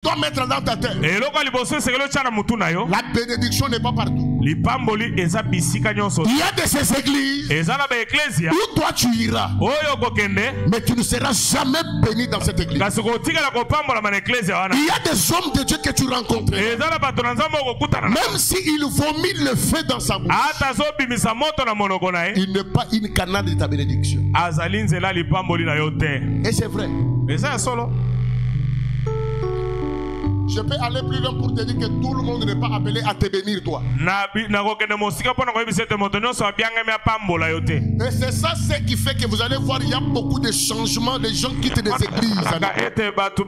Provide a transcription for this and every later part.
dois mettre dans ta tête. La bénédiction n'est pas partout. Il y a de ces églises où toi tu iras, mais tu ne seras jamais béni dans cette église. Il y a des hommes de Dieu que tu rencontres, même s'il vomit le feu dans sa bouche, il n'est pas une canal de ta bénédiction. Et c'est vrai. Je peux aller plus loin pour te dire que tout le monde n'est pas appelé à te bénir toi. Et c'est ça ce qui fait que vous allez voir, il y a beaucoup de changements, les gens quittent des églises. Tout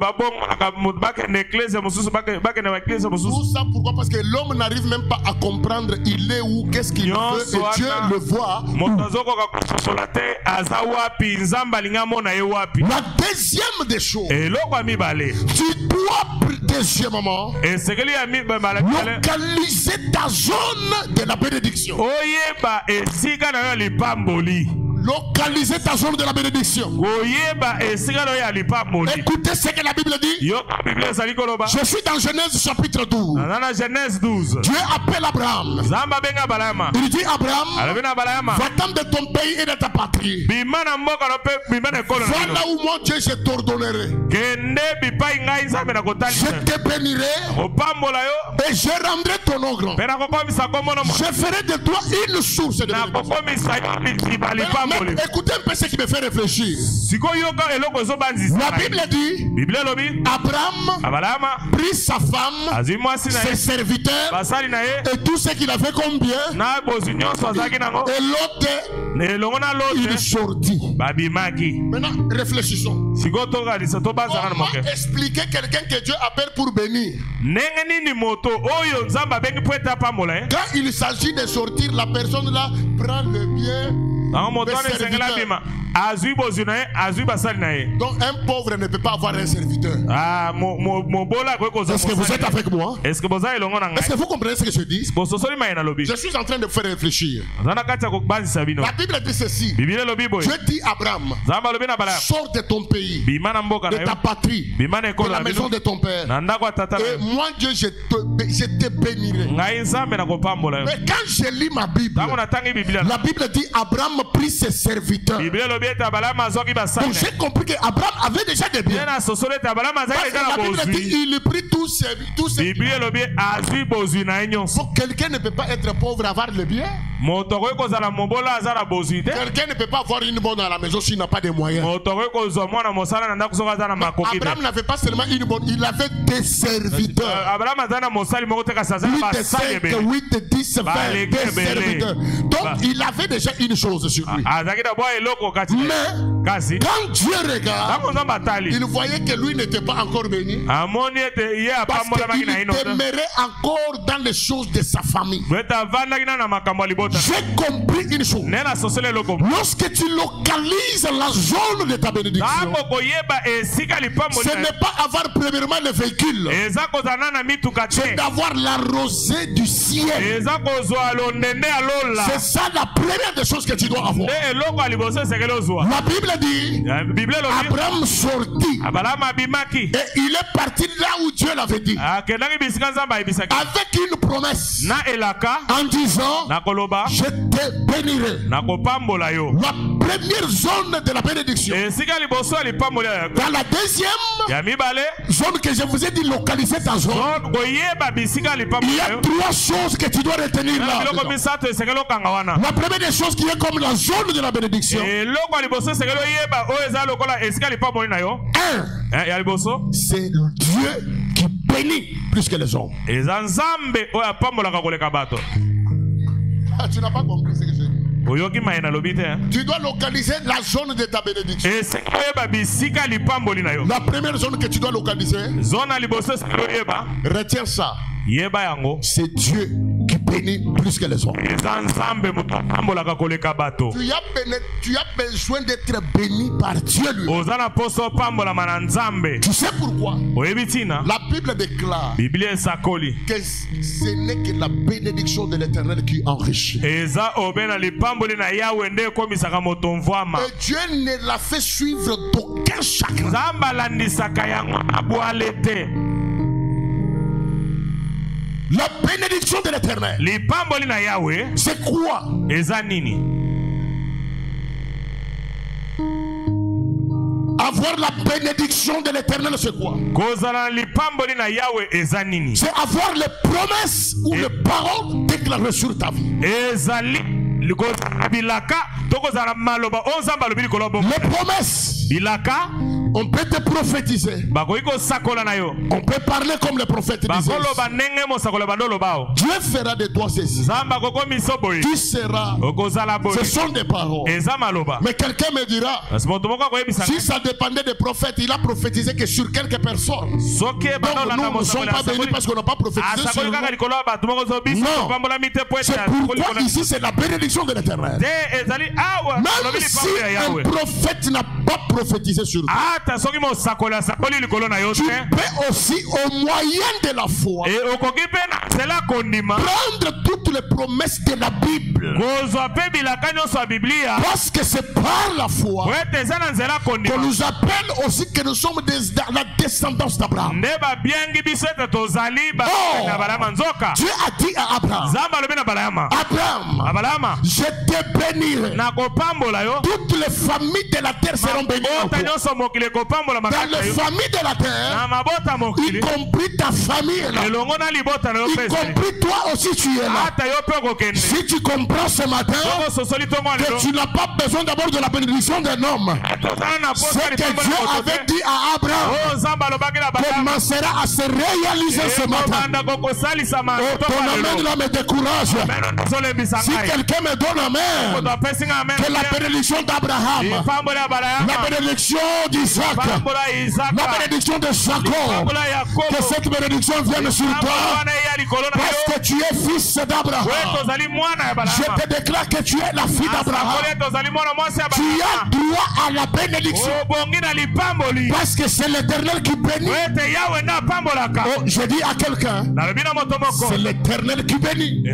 ça pourquoi? Parce que l'homme n'arrive même pas à comprendre il est où, qu'est-ce qu'il veut, et Dieu le voit. La deuxième des choses, tu dois deuxièmement localiser ta zone de la bénédiction. Localiser ta zone de la bénédiction. Écoutez ce que la Bible dit. Je suis dans Genèse chapitre 12. Dieu appelle Abraham. Il dit Abraham, va-t'en de ton pays et de ta patrie. Voilà où moi Dieu je t'ordonnerai. Je te bénirai et je rendrai ton nom grand. Je ferai de toi une source de bénédiction. Écoutez un peu ce qui me fait réfléchir. La Bible dit Abraham prit sa femme, ses serviteurs et tout ce qu'il avait comme bien, et l'autre il sortit. Maintenant réfléchissons. Comment expliquer quelqu'un que Dieu appelle pour bénir? Quand il s'agit de sortir, la personne là prend le bien. Donc un pauvre ne peut pas avoir un serviteur. Est-ce que vous êtes avec moi? Est-ce que vous comprenez ce que je dis? Je suis en train de vous faire réfléchir. La Bible dit ceci. Dieu dit à Abraham, sors de ton pays, de ta patrie, de la maison de ton père, et moi Dieu je te bénirai. Mais quand je lis ma Bible, la Bible dit Abraham prit ses serviteurs. Donc j'ai compris qu'Abraham avait déjà des biens. Parce que la Bible dit il prit tous ses biens. Donc quelqu'un ne peut pas être pauvre et avoir le bien. Quelqu'un ne peut pas avoir une bonne à la maison s'il n'a pas de moyens. Abraham n'avait pas seulement une bonne, il avait des serviteurs. 8, 5, 8, 10, 20 des serviteurs. Donc il avait déjà une chose sur lui. Mais quand Dieu regarde, il voyait que lui n'était pas encore béni. Parce qu'il demeurait encore dans les choses de sa famille. J'ai compris une chose. Lorsque tu localises la zone de ta bénédiction, ce n'est pas avoir premièrement le véhicule, c'est d'avoir la rosée du ciel. C'est ça la première des choses que tu dois avoir. La Bible dit Abraham sortit et il est parti là où Dieu l'avait dit, avec une promesse en disant je te bénirai. La première zone de la bénédiction. Dans la deuxième zone que je vous ai dit localiser ta zone, il y a 3 choses que tu dois retenir là. La première des choses qui est comme la zone de la bénédiction, c'est Dieu qui bénit plus que les hommes. Tu n'as pas compris ce que je dis. Tu dois localiser la zone de ta bénédiction. La première zone que tu dois localiser, retiens ça, c'est Dieu qui bénit plus que les hommes. Tu as besoin d'être béni par Dieu lui. Tu sais pourquoi? La Bible déclare que ce n'est que la bénédiction de l'Éternel qui enrichit. Et Dieu ne l'a fait suivre d'aucun chacun. La bénédiction de l'Éternel. C'est quoi? Avoir la bénédiction de l'Éternel, c'est quoi? C'est avoir les promesses ou les paroles déclarées sur ta vie. Les promesses. On peut te prophétiser. On peut parler comme le prophète disait. Dieu fera de toi ceci. Tu seras. Ce sont des paroles. Mais quelqu'un me dira, si ça dépendait des prophètes, il a prophétisé que sur quelques personnes. Donc nous ne sommes pas bénis parce qu'on n'a pas prophétisé sur nous. Non. C'est pourquoi ici c'est la bénédiction de l'Éternel. Même si un prophète n'a pas prophétisé sur toi, tu peux aussi au moyen de la foi prendre toutes les promesses de la Bible, parce que c'est par la foi qu'on nous appelle aussi que nous sommes la descendance d'Abraham. Dieu a dit à Abraham, Abraham, je te bénirai, toutes les familles de la terre seront bénies. Dans les familles de la terre, y compris ta famille là, y compris toi aussi tu es là. Si tu comprends ce matin que tu n'as pas besoin d'abord de la bénédiction d'un homme, c'est que Dieu avait dit à Abraham commencera à se réaliser ce matin. Ton amen là me décourage. Si quelqu'un me donne amen, que la bénédiction d'Abraham, la bénédiction d'Isaac, la bénédiction de Jacob, que cette bénédiction vienne sur toi, parce que tu es fils d'Abraham. Je te déclare que tu es la fille d'Abraham. Tu as droit à la bénédiction, parce que c'est l'Éternel qui bénit. Oh, je dis à quelqu'un, c'est l'Éternel qui bénit.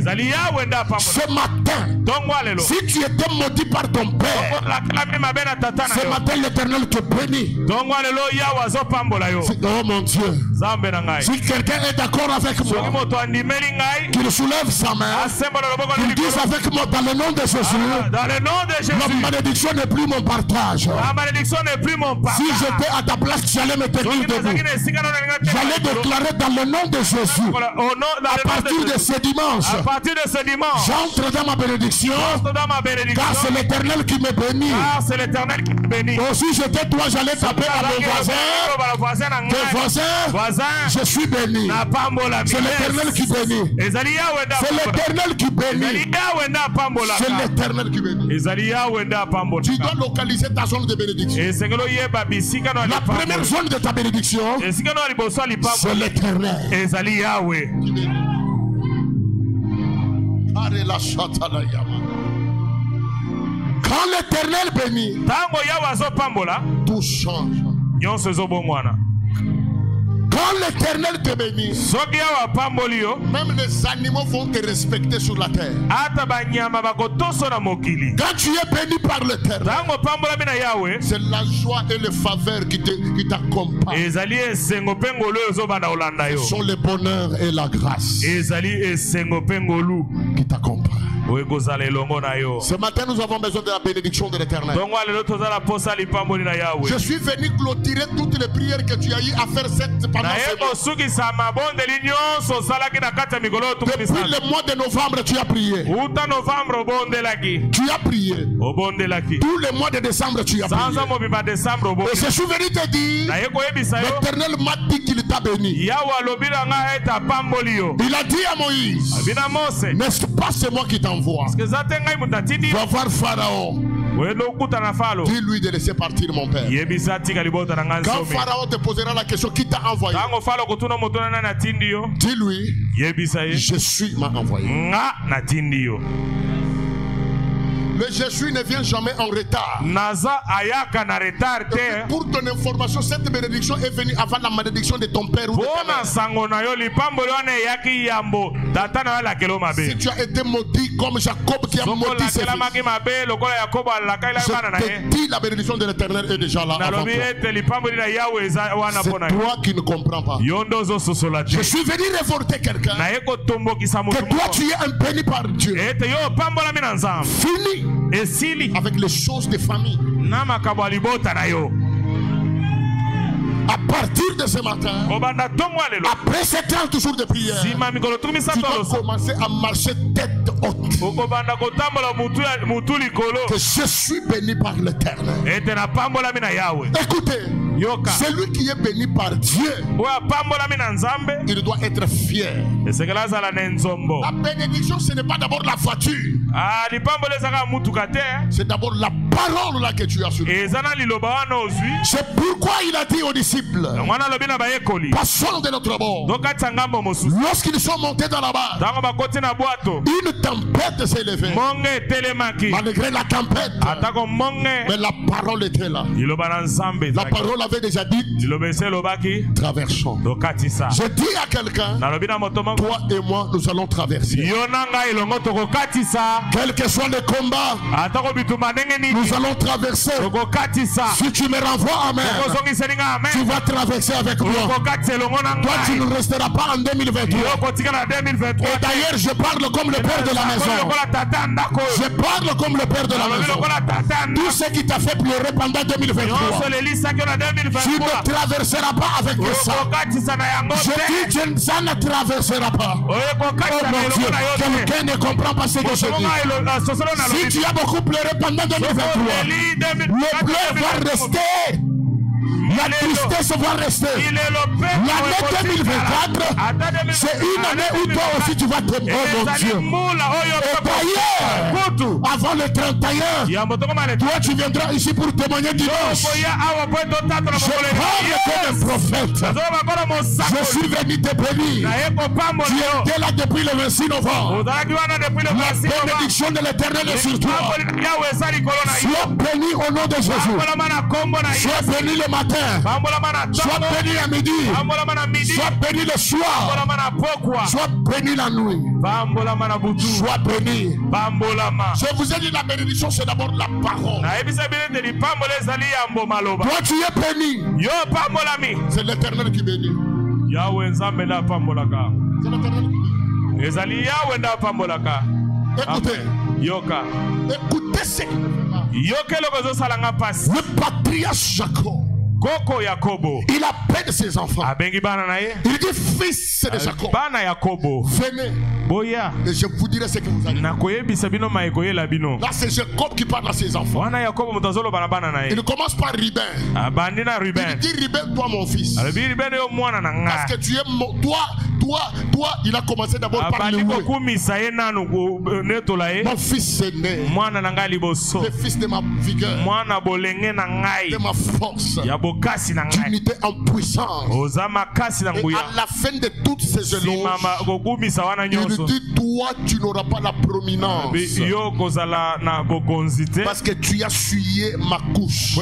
Ce matin, si tu étais maudit par ton père, ce matin l'Éternel te bénit. Oh mon Dieu. Si quelqu'un est d'accord avec moi, qu'il soulève sa main, qu'il dise avec moi dans le nom de Jésus, la malédiction n'est plus mon partage. Si j'étais à ta place, j'allais me tenir debout. J'allais déclarer dans le nom de Jésus, à partir de ce dimanche, j'entre dans ma bénédiction, car c'est l'Éternel qui me bénit. Aussi j'étais toi, j'allais taper à mon voisin. Tes voisins, je suis béni. C'est l'Éternel qui bénit. C'est l'Éternel qui bénit. C'est l'Éternel qui bénit. Tu dois localiser ta zone de bénédiction. La première zone de ta bénédiction, c'est l'Éternel qui bénit. Quand l'Éternel bénit, tout change. Quand l'Éternel te bénit, même les animaux vont te respecter sur la terre. Quand tu es béni par l'Éternel, c'est la joie et le faveur qui t'accompagnent. Ce sont le bonheur et la grâce qui t'accompagnent. Ce matin, nous avons besoin de la bénédiction de l'Éternel. Je suis venu clôturer toutes les prières que tu as eu à faire pendant ce mois. Depuis le mois de novembre, tu as prié. Tu as prié. Tout le mois de décembre, tu as prié. Et je suis venu te dire, l'Éternel m'a dit qu'il t'a béni. Il a dit à Moïse, n'est-ce pas c'est moi qui t'envoie? Va voir Pharaon. Dis-lui de laisser partir mon père. Quand Pharaon te posera la question, qui t'a envoyé? Dis-lui, je suis m'a envoyé. Le Jésus ne vient jamais en retard. Pour ton information, cette bénédiction est venue avant la malédiction de ton père ou de ta mère. Si tu as été maudit comme Jacob qui a maudit ses fils. Je te dis, la bénédiction de l'Éternel est déjà là avant toi. C'est toi qui ne comprends pas. Je suis venu révolter quelqu'un. Que toi tu es un béni par Dieu. Fini avec les choses de famille. À partir de ce matin, après 7 ans toujours de prière, tu dois commencer à marcher tête haute. Que je suis béni par l'Éternel. Écoutez, celui qui est béni par Dieu, il doit être fier. La bénédiction, ce n'est pas d'abord la voiture. C'est d'abord la parole là que tu as sur toi. C'est pourquoi il a dit aux disciples, passons de notre bord. Lorsqu'ils sont montés dans la barque, une tempête s'est levée. Malgré la tempête, mais la parole était là. La parole avait déjà dit, traversons. Je dis à quelqu'un, toi et moi, nous allons traverser. Quel que soit le combat, nous allons traverser. Si tu me renvoies, amen, tu vas traverser avec moi. Toi, tu ne resteras pas en 2023. Et d'ailleurs, je parle comme le père de la maison. Je parle comme le père de la maison. Tout ce qui t'a fait pleurer pendant 2023, tu ne traverseras pas avec ça. Je dis, ça ne traversera pas. Oh mon Dieu, quelqu'un ne comprend pas ce que je dis. Si tu as beaucoup pleuré pendant 2023, le pleur va rester. La tristesse va rester. L'année 2024, c'est une année où toi aussi tu vas t'aimer. Oh mon Dieu. Et d'ailleurs, avant le 31, toi tu viendras ici pour témoigner dimanche. Je parle comme un prophète. Je suis venu te bénir. Tu étais là depuis le 26 novembre. La bénédiction de l'Éternel est sur toi. Sois béni au nom de Jésus. Sois béni le matin. Sois béni à midi. Sois béni le soir. Sois béni la nuit. Sois béni. Je vous ai dit, la bénédiction c'est d'abord la parole. Toi tu es béni. C'est l'Éternel qui bénit. C'est l'Éternel qui bénit. Écoutez. Écoutez ce le patriarche Jacob. Il appelle ses enfants. Il dit fils de Jacob. Venez. Et je vous dirai ce que vous allez. Là c'est Jacob qui parle à ses enfants. Il commence par Ruben. Il dit Ruben, toi mon fils. Parce que tu es toi, il a commencé d'abord par le mon fils est né. Le fils de ma vigueur, de ma force, d'unité en puissance. Et à la fin de toutes ces éloges, il dit toi tu n'auras pas la prominence parce que tu as essuyé ma couche.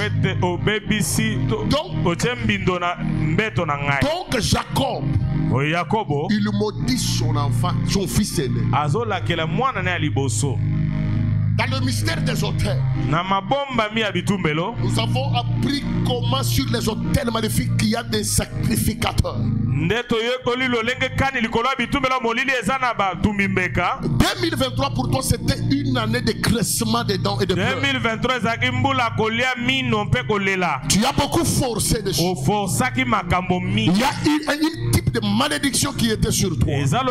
Donc Jacob, il maudit son enfant, son fils aîné. Dans le mystère des autels, nous avons appris comment sur les autels magnifiques il y a des sacrificateurs. 2023 pour toi c'était une année de crissement des dents et de pleurs. Tu as beaucoup forcé des choses. Il y a une type de malédiction qui était sur toi. Ça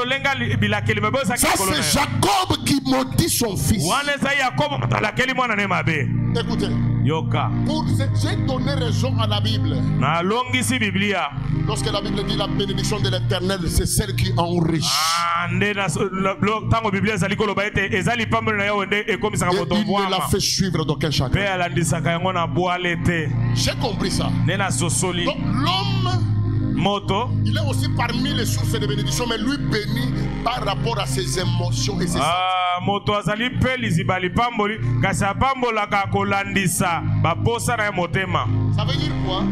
c'est Jacob qui maudit son fils. Écoutez, j'ai donné raison à la Bible. Lorsque la Bible dit la bénédiction de l'Éternel, c'est celle qui enrichit. Et il ne la fait suivre d'aucun chacun. J'ai compris ça. Donc l'homme, il est aussi parmi les sources de bénédiction, mais lui bénit par rapport à ses émotions et ses sentiments. Ça veut dire quoi?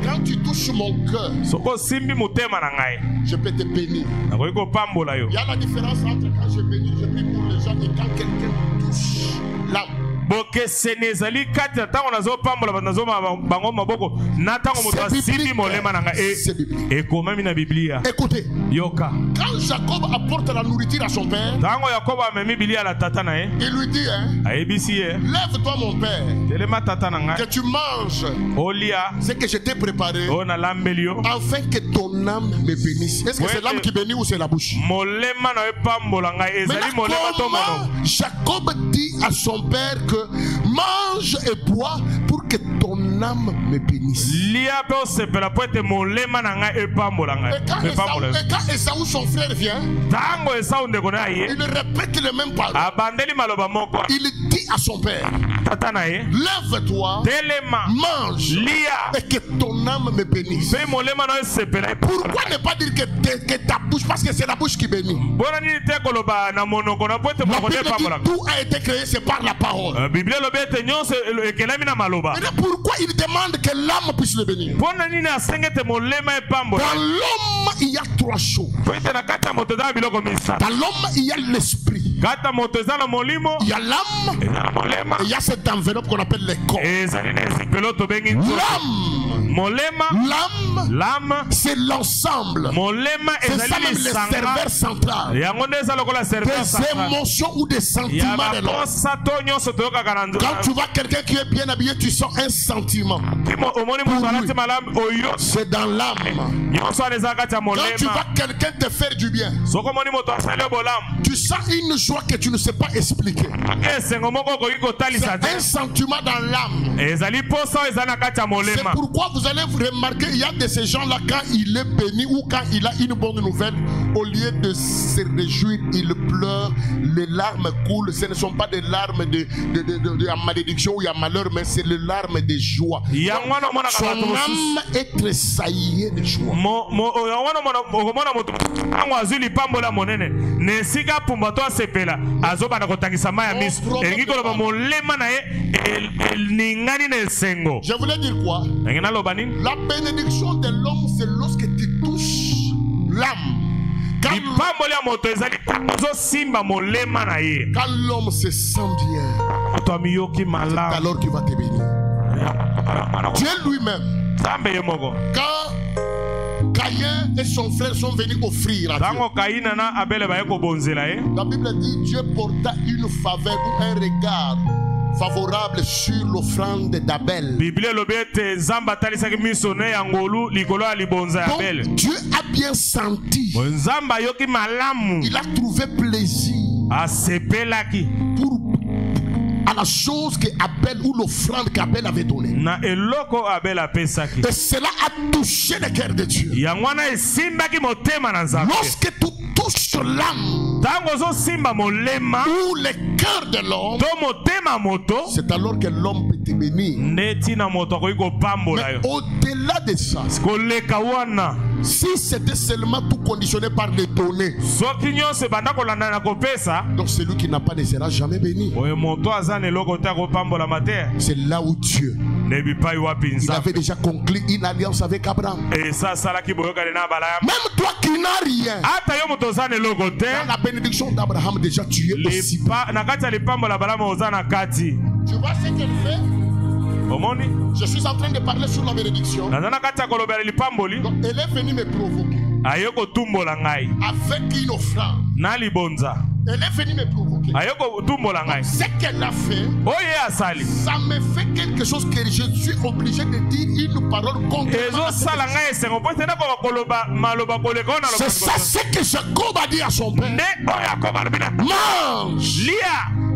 Quand tu touches mon cœur, je peux te bénir. Il y a la différence entre quand je bénis, je prie pour les gens et quand quelqu'un touche l'âme. C'est biblique. Écoutez, quand Jacob apporte la nourriture à son père, il lui dit, lève-toi mon père, que tu manges ce que je t'ai préparé, afin que ton âme me bénisse. Est-ce que c'est l'âme qui bénit ou c'est la bouche? Comment Jacob dit à son père que mange et bois pour que ton âme me bénisse? Et quand Esaü, son frère, vient, il répète les mêmes paroles. Il dit à son père, lève-toi, mange et que ton âme me bénisse. Pourquoi ne pas dire que ta bouche, parce que c'est la bouche qui bénit? La Bible dit tout a été créé, c'est par la parole. Pourquoi il demande que l'âme puisse le bénir? Dans l'homme, il y a trois choses. Dans l'homme, il y a l'esprit, il y a l'âme, et il y a cette enveloppe qu'on appelle le corps. L'âme, c'est l'ensemble. C'est ça même le serveur central des émotions ou des sentiments de l'homme. Quand tu vois quelqu'un qui est bien habillé, tu sens un sentiment. C'est dans l'âme. Quand tu vois quelqu'un te faire du bien, tu sens une joie que tu ne sais pas expliquer. C'est un sentiment dans l'âme. C'est pourquoi vous allez vous remarquer, il y a de ces gens-là, quand il est béni ou quand il a une bonne nouvelle, au lieu de se réjouir, il pleure, les larmes coulent. Ce ne sont pas des larmes de malédiction ou il y a malheur, mais c'est les larmes de joie. Son âme est tressaillée de joie. Je voulais dire quoi? La bénédiction de l'homme, c'est lorsque tu touches l'âme. Quand l'homme se sent bien, c'est alors qu'il va te bénir. Dieu lui-même, quand Caïn et son frère sont venus offrir à Dieu, la Bible dit Dieu porta une faveur ou un regard favorable sur l'offrande d'Abel. Donc Dieu a bien senti. Il a trouvé plaisir à la chose que Abel ou l'offrande qu'Abel avait donnée. Et cela a touché le cœur de Dieu. Lorsque tu touches l'âme ou le cœur de l'homme, c'est alors que l'homme peut te bénir. Mais au-delà de ça, si c'était seulement tout conditionné par les données, donc celui qui n'a pas ne sera jamais béni. C'est là où Dieu, il avait déjà conclu une alliance avec Abraham. Même toi qui n'as rien, dans la bénédiction d'Abraham, déjà tu es aussi. Tu vois ce qu'elle fait? Je suis en train de parler sur la bénédiction. Donc, elle est venue me provoquer avec une offrande. Elle est venue me provoquer. Ce qu'elle a fait, ça me fait quelque chose que je suis obligé de dire une parole contre. C'est ça ce que Jacob a dit à son père. Mange,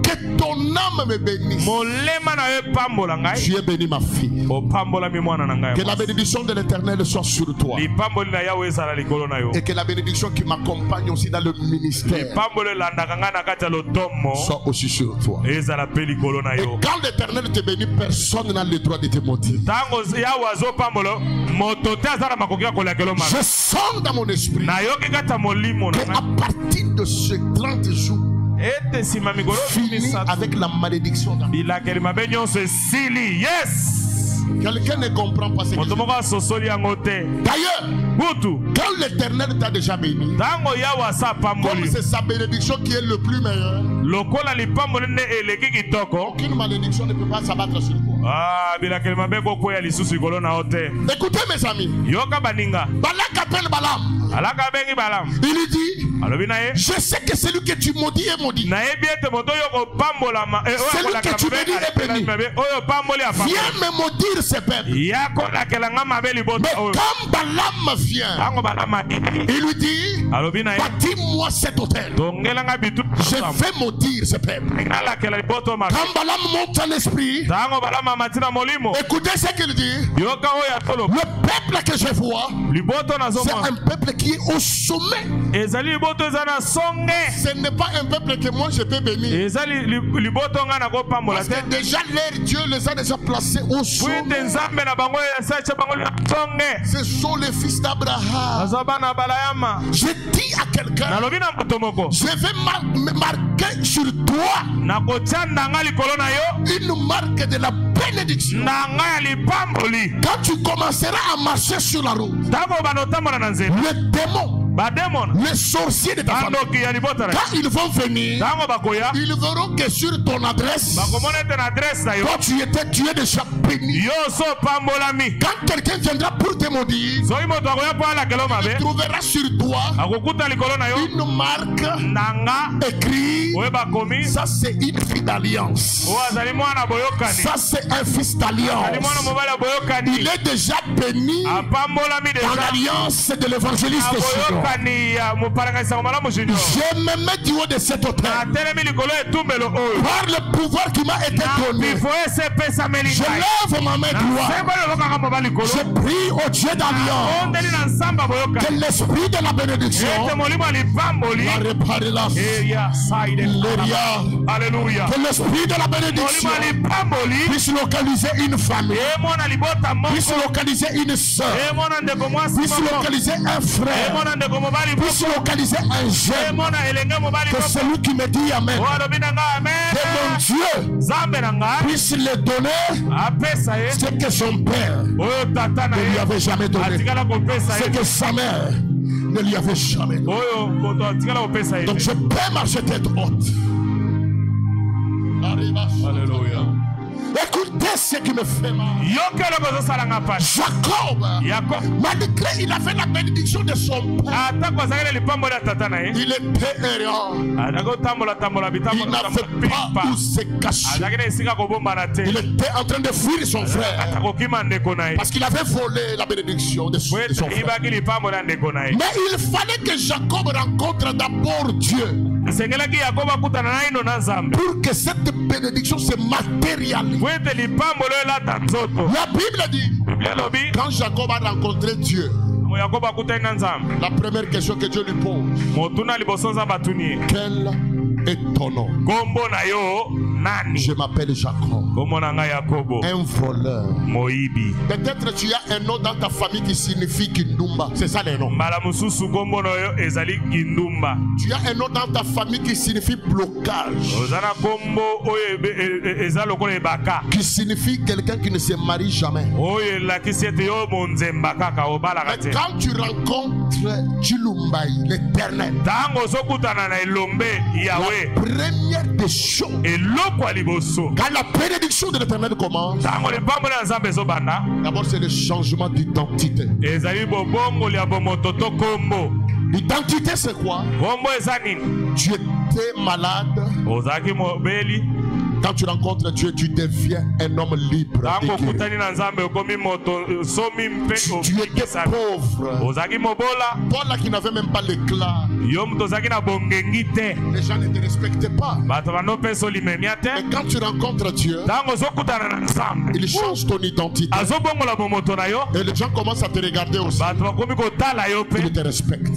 que ton âme me bénisse. Tu es béni, ma fille. Que la bénédiction de l'Éternel soit sur toi. Et que la bénédiction qui m'accompagne aussi dans le ministère soit aussi sur toi. Et quand l'Éternel te bénit, personne n'a le droit de te maudire. Je sens dans mon esprit qu'à partir de ce 30 jours, fini avec la malédiction. Yes. Quelqu'un ne comprend pas ce que je... D'ailleurs, quand l'Éternel t'a déjà béni, comme c'est sa bénédiction qui est le plus meilleur, aucune malédiction ne peut pas s'abattre sur toi. Écoutez mes amis, Balak appelle Balaam. Il lui dit, je sais que celui que tu maudis est maudit. Celui que tu bénis est béni. Viens me maudire ce peuple. Mais quand Balaam vient, il lui dit, bâtis-moi cet autel. Je vais maudire ce peuple. Quand Balaam monte en esprit, écoutez ce qu'il dit. Le peuple que je vois, c'est un peuple qui est au sommet. Ce n'est pas un peuple que moi je peux bénir. Parce que déjà leur Dieu les a déjà placés au sommet. Ce sont les fils d'Abraham. Je dis à quelqu'un, je vais marquer sur toi une marque de la bénédiction. Quand tu commenceras à marcher sur la route, le démon, les sorciers de ta famille, quand ils vont venir, ils verront que sur ton adresse, toi tu es déjà béni. Quand quelqu'un viendra pour te maudire, il trouvera sur toi une marque écrite. Ça c'est une fille d'alliance. Ça c'est un fils d'alliance. Il est déjà béni dans l'alliance de l'évangéliste. Je me mets du haut de cet autel par le pouvoir qui m'a été donné. Je lève ma main droite. Je prie au Dieu d'alliance que l'esprit de la bénédiction va réparer la que l'esprit de la bénédiction puisse localiser une famille, puisse localiser une soeur, puisse localiser un frère, puisse localiser un jeune. Que celui qui me dit Amen, que mon Dieu puisse le donner ce que son père ne lui avait jamais donné, ce que sa mère ne lui avait jamais donné. Donc je peux marcher tête haute. Alléluia. Écoutez ce qui me fait mal. Jacob, malgré il avait la bénédiction de son père, il était errant. Il n'avait pas où se cacher. Il était en train de fuir son frère parce qu'il avait volé la bénédiction de son frère. Mais il fallait que Jacob rencontre d'abord Dieu pour que cette bénédiction se matérialise. La Bible dit, quand Jacob a rencontré Dieu, la première question que Dieu lui pose, quel est ton nom? Je m'appelle Jacob, un voleur. Peut-être tu as un nom dans ta famille qui signifie Kindumba. C'est ça le nom. Tu as un nom dans ta famille qui signifie blocage, qui signifie quelqu'un qui ne se marie jamais. Mais quand tu rencontres Chilumbai, l'Éternel, la première des choses, quand la bénédiction de l'Éternel commence, d'abord c'est le changement d'identité. L'identité c'est quoi? Tu étais malade. Quand tu rencontres Dieu, tu deviens un homme libre. Tu étais pauvre. Toi qui n'avais même pas l'éclat. Les gens ne te respectaient pas. Et quand tu rencontres Dieu, il change ton identité. Et les gens commencent à te regarder aussi. Ils te respectent.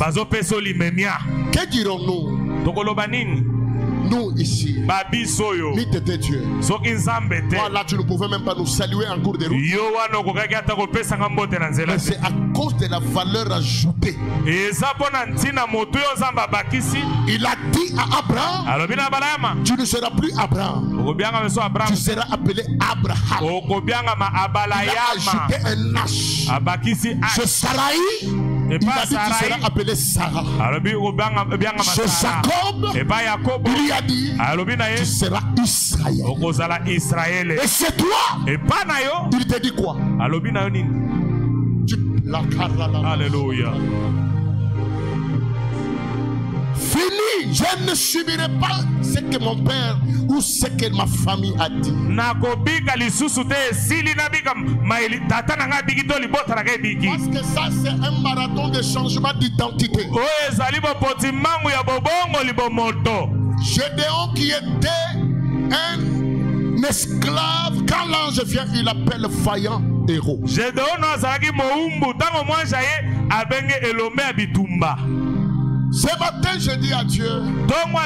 Que dirons-nous? Nous ici, ni t'étais Dieu. Voilà, tu ne pouvais même pas nous saluer en cours de route. Mais c'est à cause de la valeur ajoutée. Il a dit à Abraham, tu ne seras plus Abraham. Tu seras appelé Abraham. Il a ajouté un H. C'est Sarai. Il a dit tu seras appelé Sarah. C'est Jacob. Il a dit tu seras Israël. Et c'est toi. Il te dit quoi? Alléluia. Fini, je ne subirai pas ce que mon père ou ce que ma famille a dit. Parce que ça c'est un marathon de changement d'identité. Gédéon qui était un esclave, quand l'ange vient il appelle vaillant héros. Ce matin, je dis à Dieu, donne-moi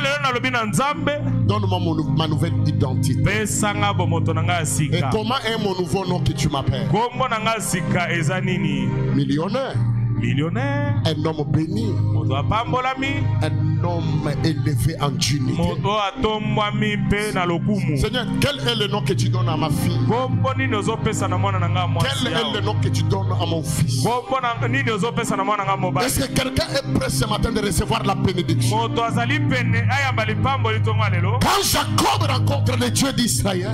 ma nouvelle identité. Et comment est mon nouveau nom que tu m'appelles? Millionnaire. Un homme béni. Un homme élevé en dignité. Seigneur, quel est le nom que tu donnes à ma fille? Quel est le nom que tu donnes à mon fils? Est-ce que quelqu'un est prêt ce matin de recevoir la bénédiction? Quand Jacob rencontre le Dieu d'Israël,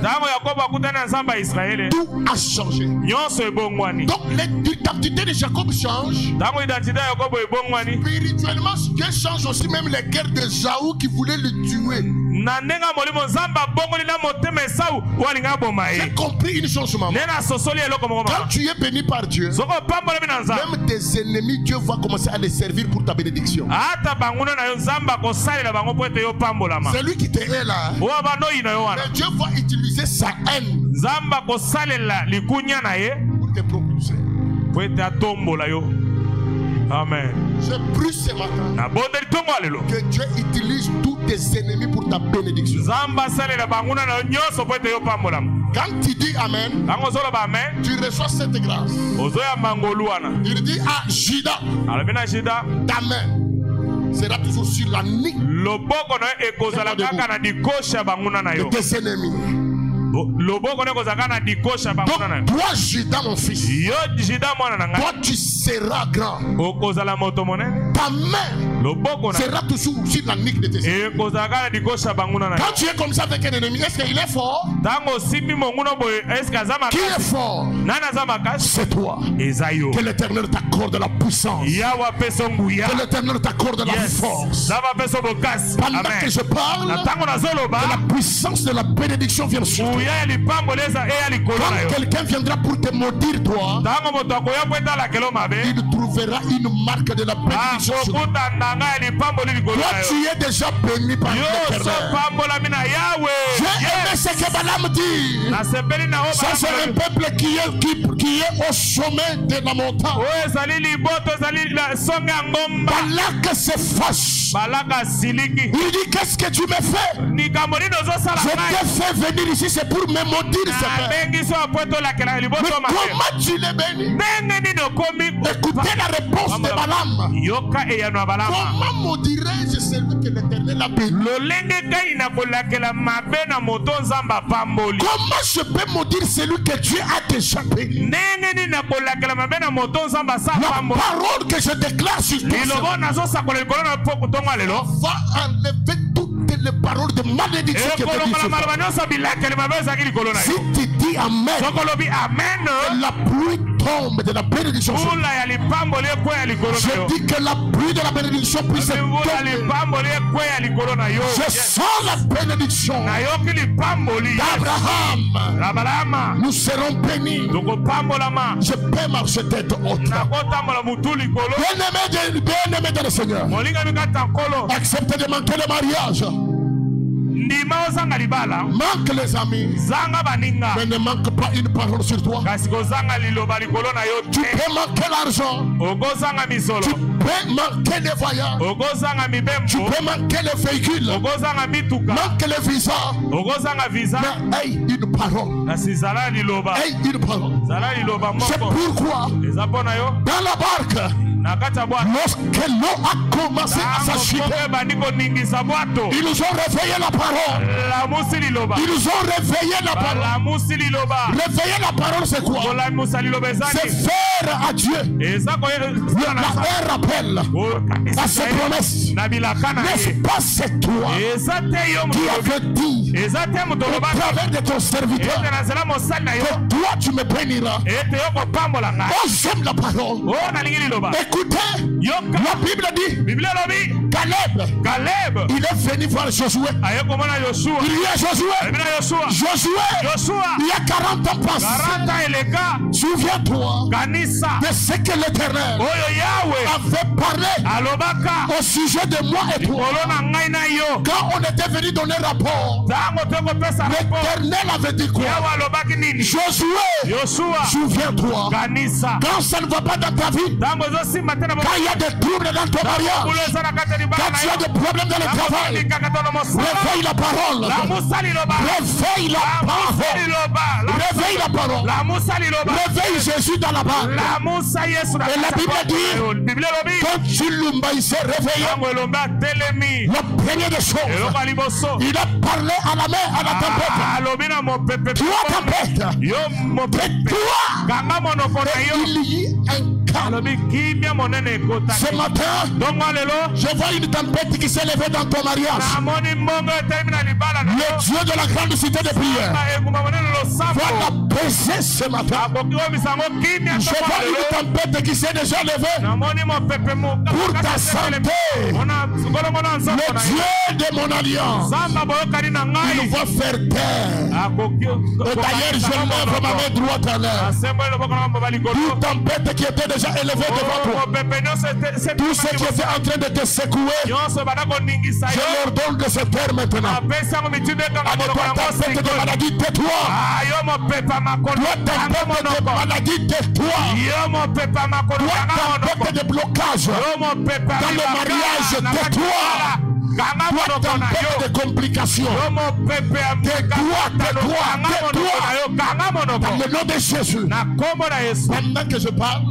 tout a changé. Donc l'identité de Jacob change. Spirituellement, Dieu change aussi même les guerres de Saül qui voulait le tuer. J'ai compris une chose, maman. Quand tu es béni par Dieu, même tes ennemis, Dieu va commencer à les servir pour ta bénédiction. C'est lui qui t'est là. Mais Dieu va utiliser sa haine pour te propulser. Amen. J'ai pris ce matin que Dieu utilise tous tes ennemis pour ta bénédiction. Quand tu dis Amen, tu reçois cette grâce. Il dit à Judas, ta main sera toujours sur la nuque de tes ennemis. Donc toi Judas mon fils, toi tu seras grand. Ta main sera toujours sur la nuque de tes ennemis. Quand tu es comme ça avec un ennemi, est-ce qu'il est fort? Qui est fort? C'est toi. Que l'Éternel t'accorde la puissance. Que l'Éternel t'accorde la force. Pendant que je parle, que la puissance de la bénédiction vient sur toi. Quand quelqu'un viendra pour te maudire toi, il trouvera une marque de la bénédiction sur toi. Toi tu es déjà béni par l'Éternel. J'ai aimé ce que Balaam dit. Ça c'est un peuple qui est au sommet de la montagne. Balak se fâche. Il dit qu'est-ce que tu me fais? Je t'ai fait venir ici, c'est pour me maudire. Mais comment tu l'es béni? Écoutez la réponse de Balaam. Comment maudirais-je celui que l'Éternel a béni? Comment je peux maudire celui que Dieu a déjà béni? La parole que je déclare sur toi va enlever toutes les paroles de malédiction qui étaient dites. Si tu dis Amen, la pluie tombe de la bénédiction. Je dis que la pluie de la bénédiction puisse tomber. Je sens la bénédiction d'Abraham. Nous serons bénis. Je peux marcher tête haute. Bien-aimé dans le Seigneur, acceptez de manquer le mariage. Manque les amis, mais ne manque pas une parole sur toi. Tu peux manquer l'argent, tu peux manquer les voyages, tu peux manquer les véhicules, manquer les visas, mais aie une parole. Aie une parole. C'est pourquoi dans la barque, lorsque l'eau a commencé à s'agiter, ils nous ont réveillé la parole. Ils nous ont réveillé la parole. Réveiller la parole, c'est quoi? C'est faire à Dieu un rappel à ses promesses. N'est-ce pas, c'est toi qui avais dit au travers de ton serviteur que toi tu me béniras. Oh, j'aime la parole. Écoutez, la Bible dit Caleb, il est venu voir Josué. Il y a Josué, il y a 40 ans passés. Souviens-toi de ce que l'Éternel avait parlé au sujet de moi et toi. Quand on était venu donner rapport, l'Éternel avait dit quoi? Josué, souviens-toi, quand ça ne va pas dans ta vie, quand il y a des troubles dans ton mariage, quand tu as des problèmes dans le travail, réveille la parole. Réveille la parole. Réveille la parole. Réveille Jésus dans la barque. Et la Bible dit, quand Chilumba il s'est réveillé, le premier des choses, il a parlé à la mer, à la tempête. Toi, tempête, il y a un ce matin, je vois une tempête qui s'est levée dans ton mariage. Le Dieu de la grande cité de prière va l'apaiser ce matin. Je vois une tempête qui s'est déjà levée pour ta santé. Le Dieu de mon alliance, il va faire taire. Et d'ailleurs, je lève ma main droite à l'air. Toute tempête qui était déjà élevé devant toi, tout ce qui était en train de te secouer, je leur donne de se taire maintenant. À toi, tempête de maladie, tais-toi. Toi, tempête de maladie, tais-toi. Toi, tempête de blocage dans le mariage, tais-toi. Toi, tempête de complications, tais-toi. Dans le nom de Jésus, pendant que je parle,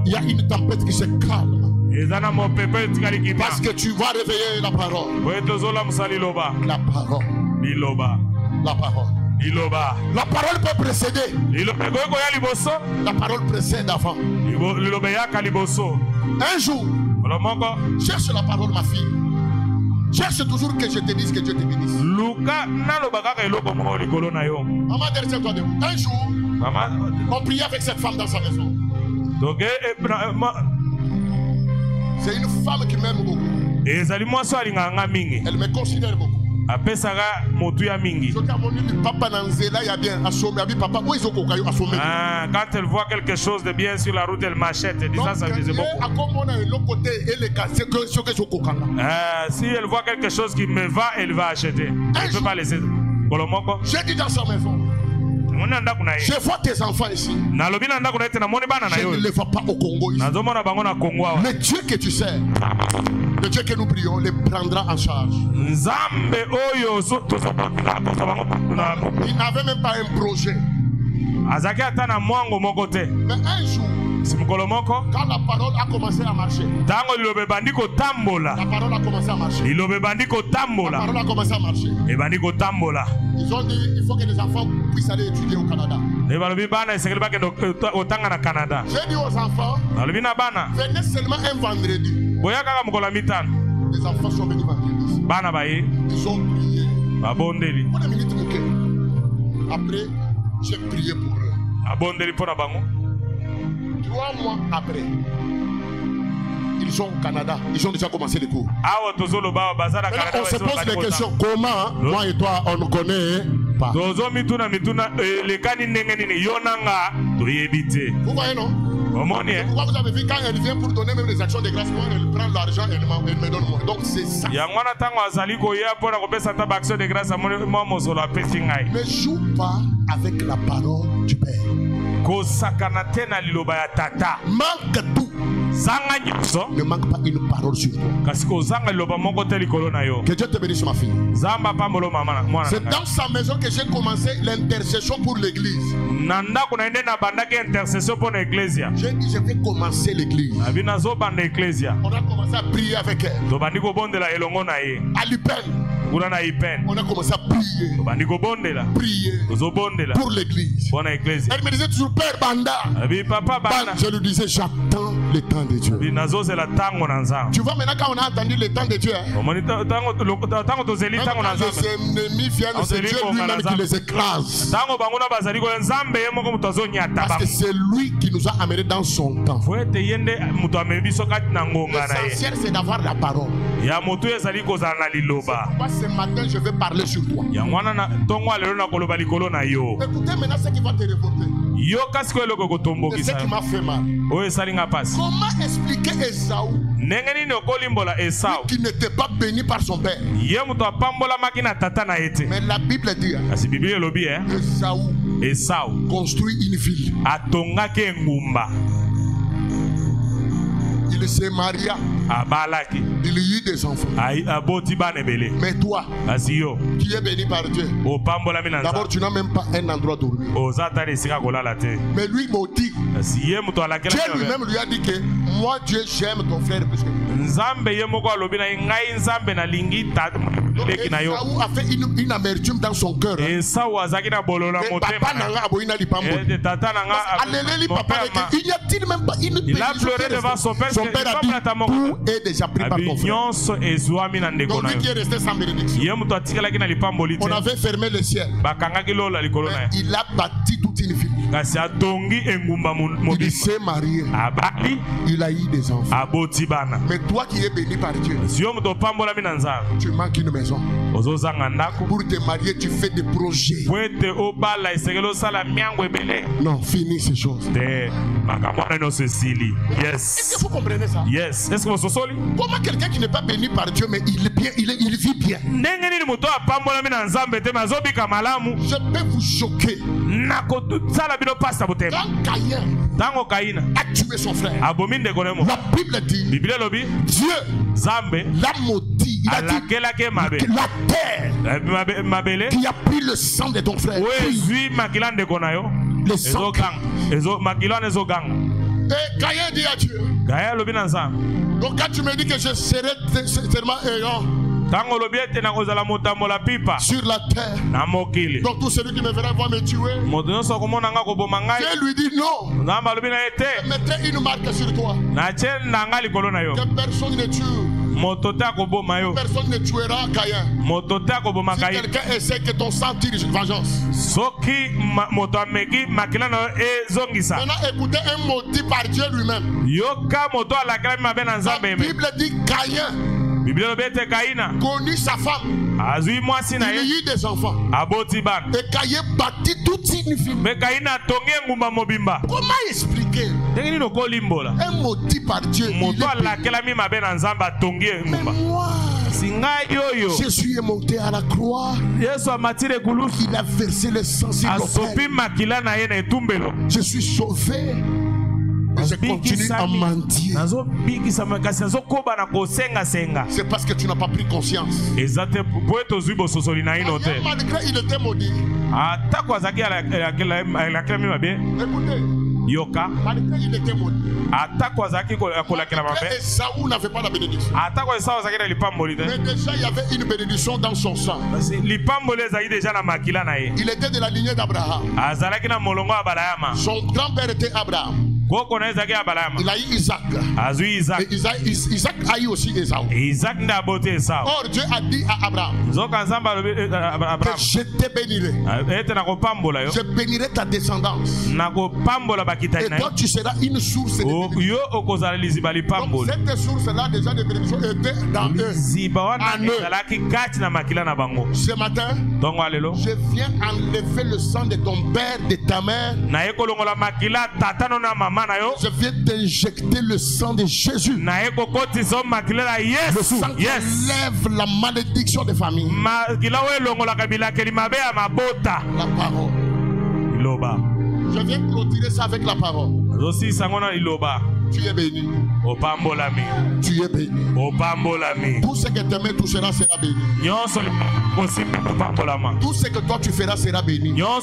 il y a une tempête qui se calme. Parce que tu vas réveiller la parole. La parole. La parole. La parole peut précéder. La parole précède avant. Un jour, cherche la parole, ma fille. Cherche toujours que je te dise que Dieu te bénisse. Maman, derrière toi debout. Un jour, on priait avec cette femme dans sa maison. C'est une femme qui m'aime beaucoup. Elle me considère beaucoup. Quand elle voit quelque chose de bien sur la route, elle m'achète. Ça me disait beaucoup. Si elle voit quelque chose qui me va, elle va acheter. Elle ne peut pas laisser. J'ai dit dans sa maison, je vois tes enfants ici. Je ne les vois pas au Congo ici. Le Dieu que tu sais, le Dieu que nous prions, les prendra en charge. Il n'avait même pas un projet. Mais un jour, quand la parole a commencé à marcher, la parole a commencé à marcher. La parole a commencé à marcher. Ils ont dit il faut que les enfants puissent aller étudier au Canada. J'ai dit aux enfants, venez seulement un vendredi. Les enfants sont venus vendredi. Ils ont prié. Une minute, après, j'ai prié pour eux. 3 mois après, ils sont au Canada. Ils ont déjà commencé les cours. On se pose des questions. Comment moi et toi on ne connaît pas? Vous voyez, non? Pourquoi vous avez vu quand elle vient pour donner même les actions de grâce, moi, elle prend l'argent et elle me donne moi. Donc c'est ça. Ne joue pas avec la parole du Père. Manque tout. Ne manque pas une parole sur toi. Que Dieu te bénisse, ma fille. C'est dans sa maison que j'ai commencé l'intercession pour l'église. J'ai dit je vais commencer l'église. On a commencé à prier avec elle. À l'Ipen. On a commencé à prier. Prier pour l'église. Elle me disait toujours Père Banda. Je lui disais j'attends le temps de Dieu. Tu vois maintenant quand on a entendu le temps de Dieu, les ennemis viennent, c'est Dieu lui-même qui les écrase. Parce que c'est lui qui nous a amenés dans son temps. L'essentiel c'est d'avoir la parole. Ce matin je vais parler sur toi. Écoutez maintenant ce qui va te révolter. C'est ce qui m'a fait mal. Comment expliquer Esaü qui n'était pas béni par son père? Mais la Bible dit Esaü construit une ville. Il se maria. Il y eut des enfants. Mais toi, qui es béni par Dieu, d'abord tu n'as même pas un endroit dormir. Mais lui maudit. Dieu lui-même lui a dit que moi Dieu j'aime ton frère plus que Esaü a fait une amertume dans son cœur. Il y a-t-il même pas une bénédiction? Il a pleuré devant son père. Son père a dit tout est déjà pris par ton frère. Donc lui qui est resté sans bénédiction. On avait fermé le ciel. Il a bâti toute une ville. Il s'est marié. Il a eu des enfants. Mais toi qui es béni par Dieu, tu manques une maison. Pour te marier, tu fais des projets. Non, finis ces choses. Yes. Est-ce que vous comprenez ça? Yes. Est-ce que vous savez? Comment quelqu'un qui n'est pas béni par Dieu, mais il est bien, il vit bien? Je peux vous choquer. Quand Caïn a tué son frère, la Bible dit Dieu l'a maudit. Il a dit la terre qui a pris le sang de ton frère, le sang. Et Caïn dit à Dieu. Donc quand tu me dis que je serai tellement errant sur la terre, donc tout celui qui me verra va me tuer. Dieu lui dit non. Je mettrai une marque sur toi que personne ne tue. Personne ne tuera Caïn. Si quelqu'un essaie que ton sang tire vengeance. Maintenant écoutez un maudit par Dieu lui-même. La Bible dit Caïn connut sa femme. Il y a eu des enfants. Et Caïn bâtit toute une ville. Comment expliquer un maudit par Dieu? Mais moi, Jésus est monté à la croix. Il a versé le sang sur l'autel. Je suis sauvé. Je continue à mentir. C'est parce que tu n'as pas pris conscience. Malgré il était maudit. Écoutez. Malgré il était maudit. Esaü n'avait pas la bénédiction. Mais déjà il y avait une bénédiction dans son sang. Il était de la lignée d'Abraham. Son grand-père était Abraham. Il a eu Isaac. Et Isaac a eu aussi Esaü. Or Dieu a dit à Abraham que je te bénirai. Je bénirai ta descendance. Et toi tu seras une source de bénédiction. Donc cette source-là déjà de bénédiction était dans eux. Ce matin, je viens enlever le sang de ton père, de ta mère. Je viens d'injecter le sang de Jésus. Le sang qui enlève la malédiction des familles. La parole. Je viens clôturer ça avec la parole. Tu es béni. Tu es béni. Tout ce que tes mains touchera sera béni. Tout ce que toi tu feras sera béni. Tout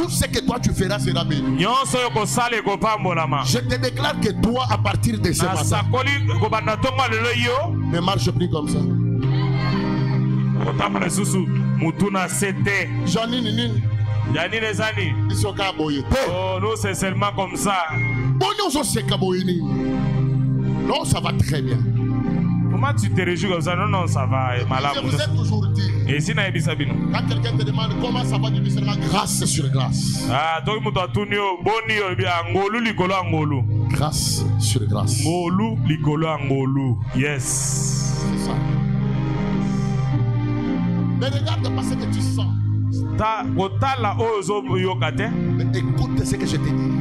ce que toi tu feras sera béni. Je te déclare que toi, à partir de ce matin, ne marche plus comme ça. Oh, nous c'est seulement comme ça. Non, ça va très bien. Comment tu te réjouis comme ça? Non, non, ça va. Je vous ai toujours dit. Et si quand quelqu'un te demande comment ça va, tu dis seulement grâce sur grâce. Ah, grâce sur grâce. Yes. C'est ça. Mais regarde pas ce que tu sens. Mais écoute ce que je te dis.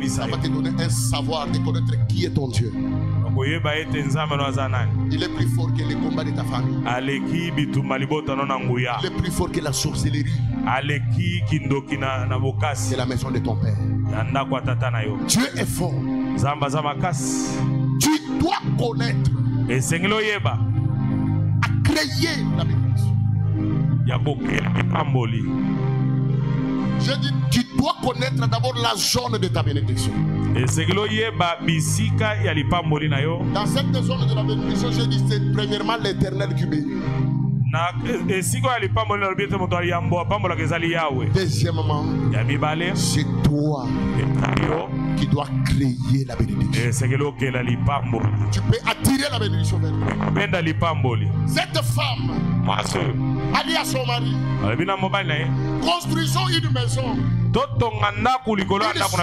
Ça va te donner un savoir de connaître qui est ton Dieu. Il est plus fort que les combats de ta famille. Il est plus fort que la sorcellerie. C'est la maison de ton père. Dieu est fort. Tu dois connaître à créer la bénédiction. Je dis, tu dois connaître d'abord la zone de ta bénédiction. Dans cette zone de la bénédiction, je dis, c'est premièrement l'Éternel qui bénit. Deuxièmement, c'est toi qui dois créer la bénédiction. Tu peux attirer la bénédiction vers toi. Cette femme a dit à son mari, construisons une maison, une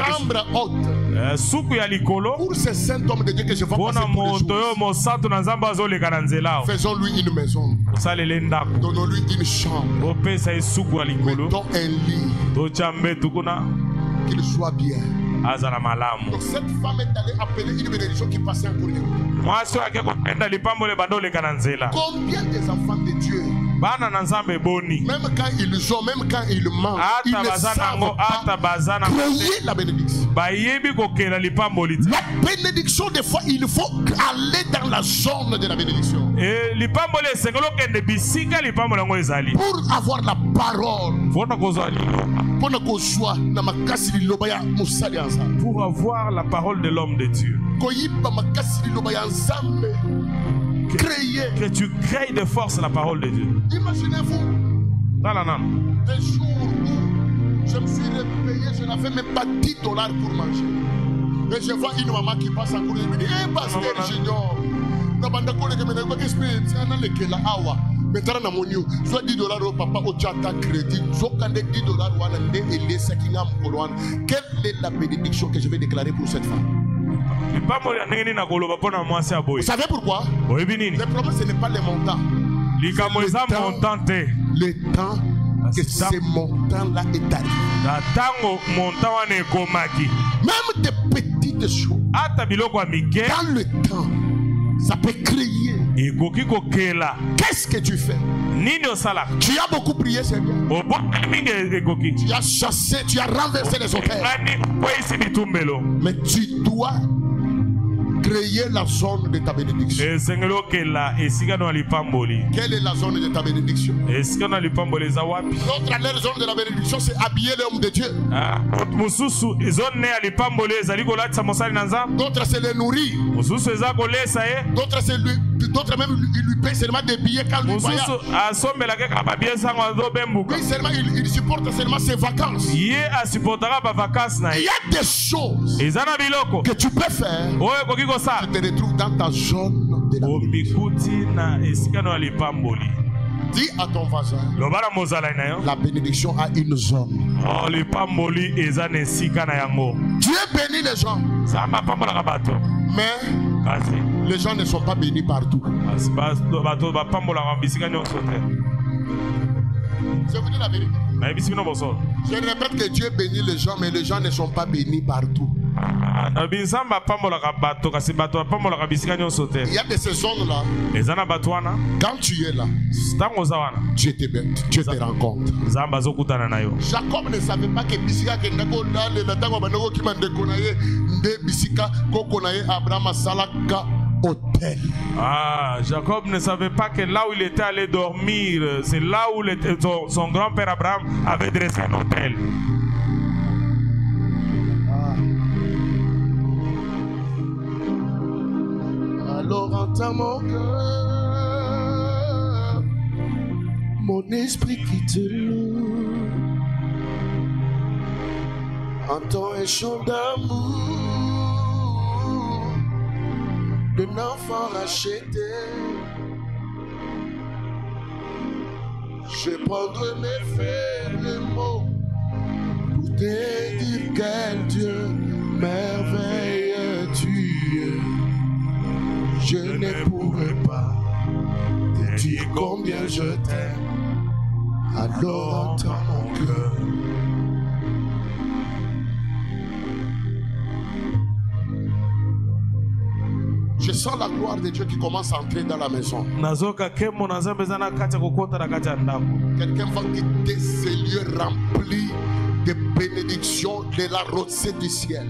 chambre haute pour ce saint homme de Dieu que je vais passer pour les jours. Faisons-lui une maison, donnons-lui une chambre, mettons un lit, qu'il soit bien. Donc cette femme est allée appeler une bénédiction qui passait en courrier. Combien des enfants de Dieu, même quand ils ont, même quand ils mangent, ils ne savent pas créer la bénédiction. La bénédiction, des fois, il faut aller dans la zone de la bénédiction pour avoir la parole, pour avoir la parole de l'homme de Dieu. Que tu crées de force la parole de Dieu. Imaginez-vous des jours où je me suis réveillé, je n'avais même pas $10 pour manger. Et je vois une maman qui passe en cours et me dit, hey, pasteur Junior, maintenant na monio soit $10 au papa au chata crédit soit $10 wana nde elesa kinga mkolwana. Quelle est la bénédiction que je vais déclarer pour cette femme? Vous savez pourquoi? Le problème ce n'est pas les montants. Le temps que ces montants-là est arrivé. Même des petites choses dans le temps, ça peut créer. Qu'est-ce que tu fais? Tu as beaucoup prié, Seigneur. Tu as chassé, tu as renversé les hôtels. Mais tu dois créer la zone de ta bénédiction. Quelle est la zone de ta bénédiction? L'autre zone de la bénédiction, c'est habiller l'homme de Dieu. D'autres, c'est le nourrir. D'autres même lui payent seulement des billets quand lui voyage. Lui seulement il supporte seulement ses vacances. Il y a des choses que tu peux faire. Tu te retrouves dans ta zone de la bénédiction. Dis à ton voisin, la bénédiction a une zone. Dieu bénit les gens, mais les gens ne sont pas bénis partout. Je vous dis la vérité. Je répète que Dieu bénit les gens, mais les gens ne sont pas bénis partout. Il y a de ces zones-là. Quand tu es là, Dieu te rencontre. Jacob ne savait pas que Bisika Abraham Salaka hôtel. Ah, Jacob ne savait pas que là où il était allé dormir, c'est là où son grand-père Abraham avait dressé un hôtel. Alors entends mon cœur, mon esprit qui te loue, entends un chant d'amour d'un enfant racheté. Je prendrai mes faibles mots pour te dire quel Dieu merveilleux tu es. Je ne pourrai pas te dire combien je t'aime. Alors entends mon cœur. Je sens la gloire de Dieu qui commence à entrer dans la maison. Quelqu'un va quitter ces lieux remplis de bénédictions de la rosée du ciel.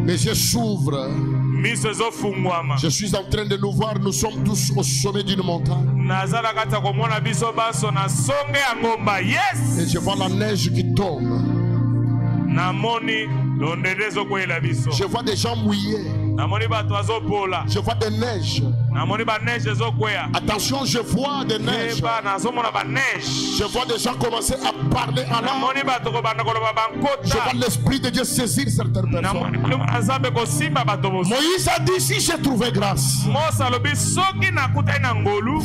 Les yeux s'ouvrent. Je suis en train de nous voir, nous sommes tous au sommet d'une montagne. Et je vois la neige qui tombe. Je vois des gens mouillés. Je vois des neiges. Attention, je vois des neiges. Je vois des gens commencer à parler en langue. Je vois l'esprit de Dieu saisir certaines personnes. Moïse a dit, si j'ai trouvé grâce,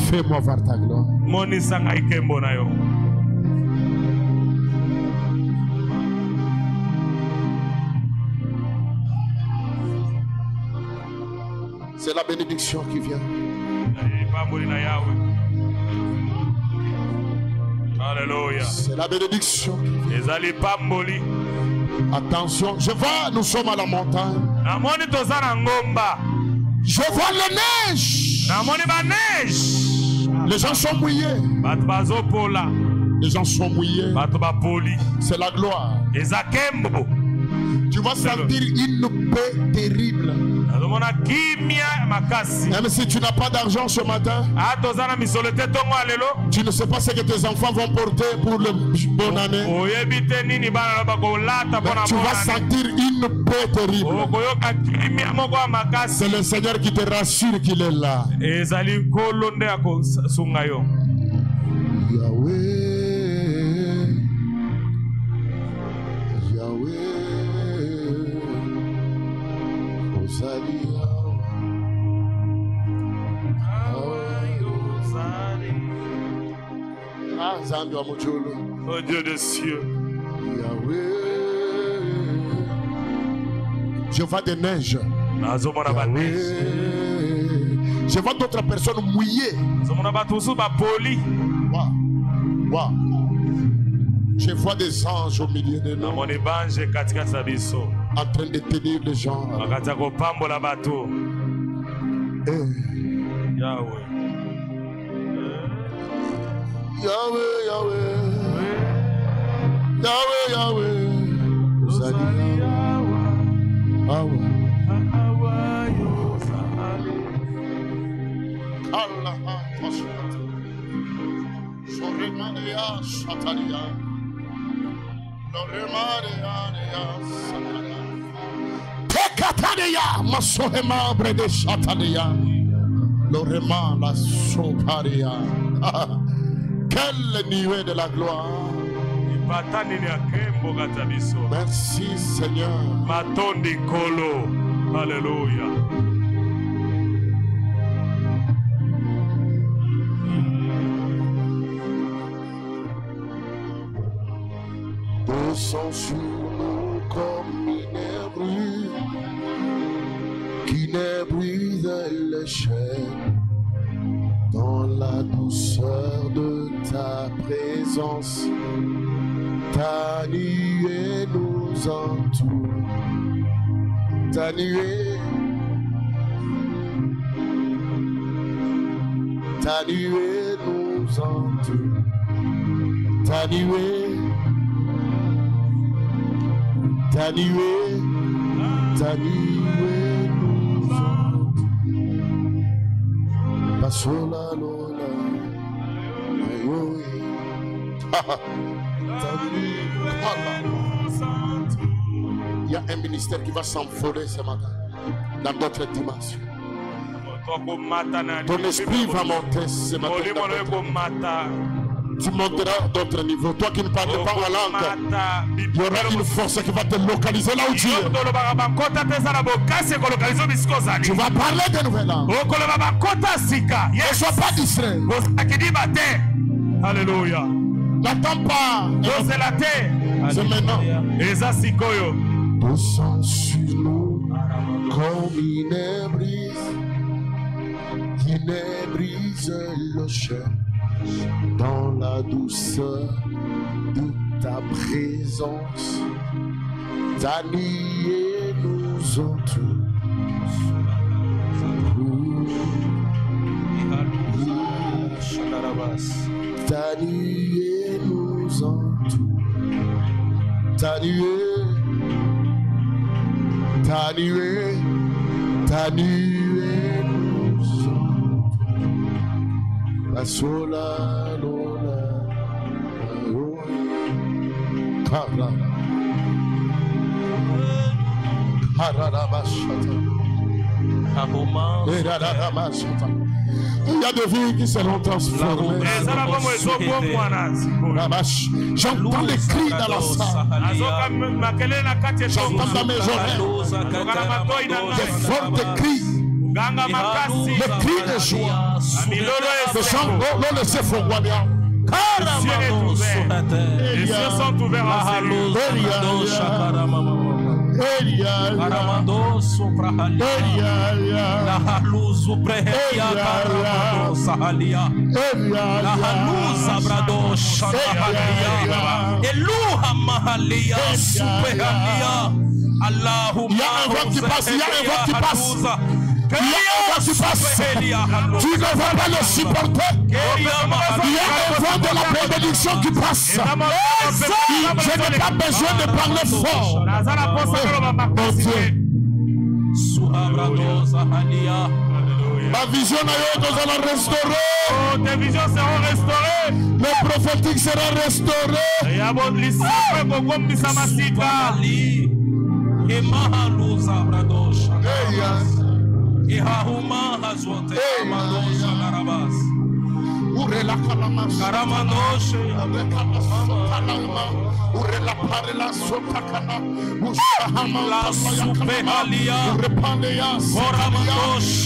fais-moi voir ta gloire. C'est la bénédiction qui vient. Alléluia. C'est la bénédiction qui vient. Attention, je vois, nous sommes à la montagne. Je vois les neiges. Les gens sont mouillés. Les gens sont mouillés. C'est la gloire. Tu vas sentir une paix terrible. Même si tu n'as pas d'argent ce matin, tu ne sais pas ce que tes enfants vont porter pour le bonne année. Tu vas sentir une paix terrible. C'est le Seigneur qui te rassure qu'il est là. Yahweh. Oh Dieu des cieux. Je vois des neiges. Je vois d'autres personnes mouillées. Wow. Je vois des anges au milieu de nous. En train de tenir les gens. Yahweh. Yahweh, Yahweh. Yahweh, Yahweh. Quelle nuée de la gloire. Merci Seigneur. Alléluia. Descends sur nous comme une brûle qui ne brise les chaînes dans la douceur de ta présence. Ta nuée nous entoure, ta nuée nous entoure, ta nuée nous entoure. Pasola lola, ayoy, il y a un ministère qui va s'envoler ce matin dans d'autres dimensions. Ton esprit va monter ce matin. Tu monteras d'autres niveaux. Toi qui ne parles pas en langue, il y aura une force qui va te localiser là où tu es. Tu vas parler de nouvelles langues. Ne sois pas distrait. Alléluia. N'attends pas. C'est maintenant. Descends sur nous comme une brise qui ne brise le chien. Dans la douceur de ta présence, ta nuée nous entoure. Ta nuée nous entoure. Ta nuée nous entoure. La sola lola, Kara, il y a des vies qui seront transformées. J'entends les cris dans la salle. J'entends dans mes oreilles des fortes cris. Les cris de joie. Les gens l'ont laissé fondre bien. Les cieux sont ouverts en Il y a un vent qui passe, il y a un vent qui passe. Tu ne vas pas le supporter. Il y a un vent de la bénédiction qui passe. Je n'ai pas besoin de parler fort. Mon Dieu. Ma vision nous allons restaurer. Tes visions seront restaurées. Le prophétique sera restauré.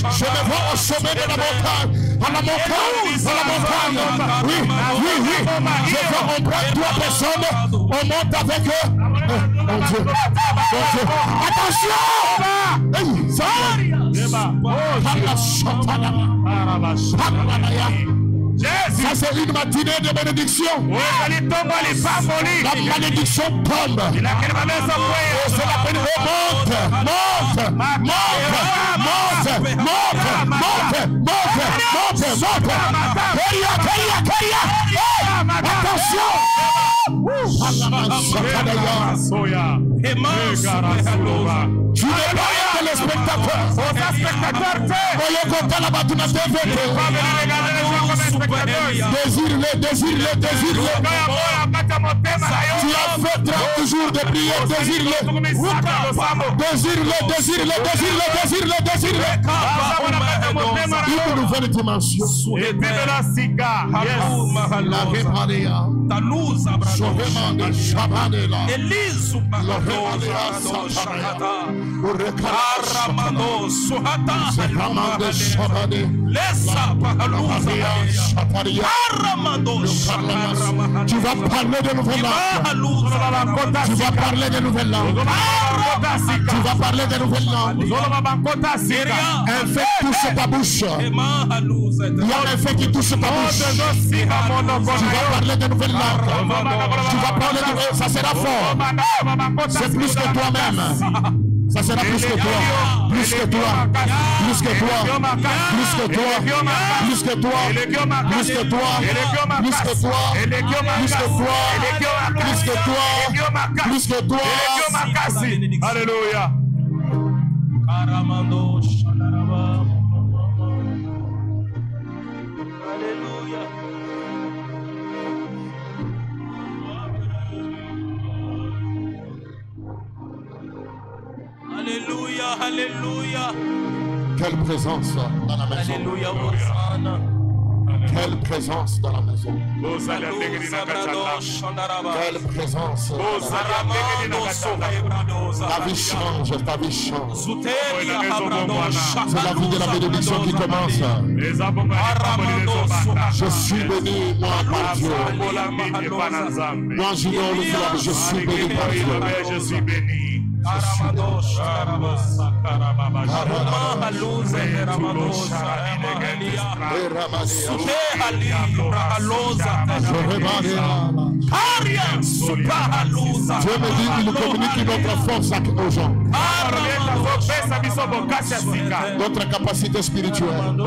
Je me vois au sommet de la montagne. À la montagne. Oui. Je vois on prend 3 personnes. On monte avec eux. Mon Dieu. Attention. Ça c'est une matinée de bénédiction. La malédiction tombe. C'est la peine. Tu n'es pas un téléspectateur. Désire-le. Tu as fait 30 jours de prière. Désire-le. une nouvelle dimension. La Repalia, Sohemande Shabanela, Lohemanea Satanea, Urekara Suhata, Sehamande Shabane, Lesa Pahaluza, Shataria, tu vas parler de nouvelles langues. Tu vas parler de nouvelles langues. Tu vas parler de nouvelles langues. Un fait touche ta bouche. Il y a un fait qui touche ta bouche. Tu vas parler de nouvelles langues. Tu vas parler de nouvelles langues. Ça sera fort. C'est plus que toi-même. Ça sera plus que toi, plus que toi, plus que toi, plus que toi, plus que toi, plus que toi, plus que toi, plus que toi, plus que toi, plus que toi. Alléluia. Alléluia, alléluia. Quelle présence dans la maison. Alléluia, quelle présence dans la maison. Quelle présence. Ta vie change, ta vie change. C'est la vie de la bénédiction qui commence. Je suis béni, moi, par Dieu. Moi, j'ignore le diable, je suis béni par Dieu. Je suis béni. Dieu me dit qu'il communique notre force aux gens. Notre capacité spirituelle.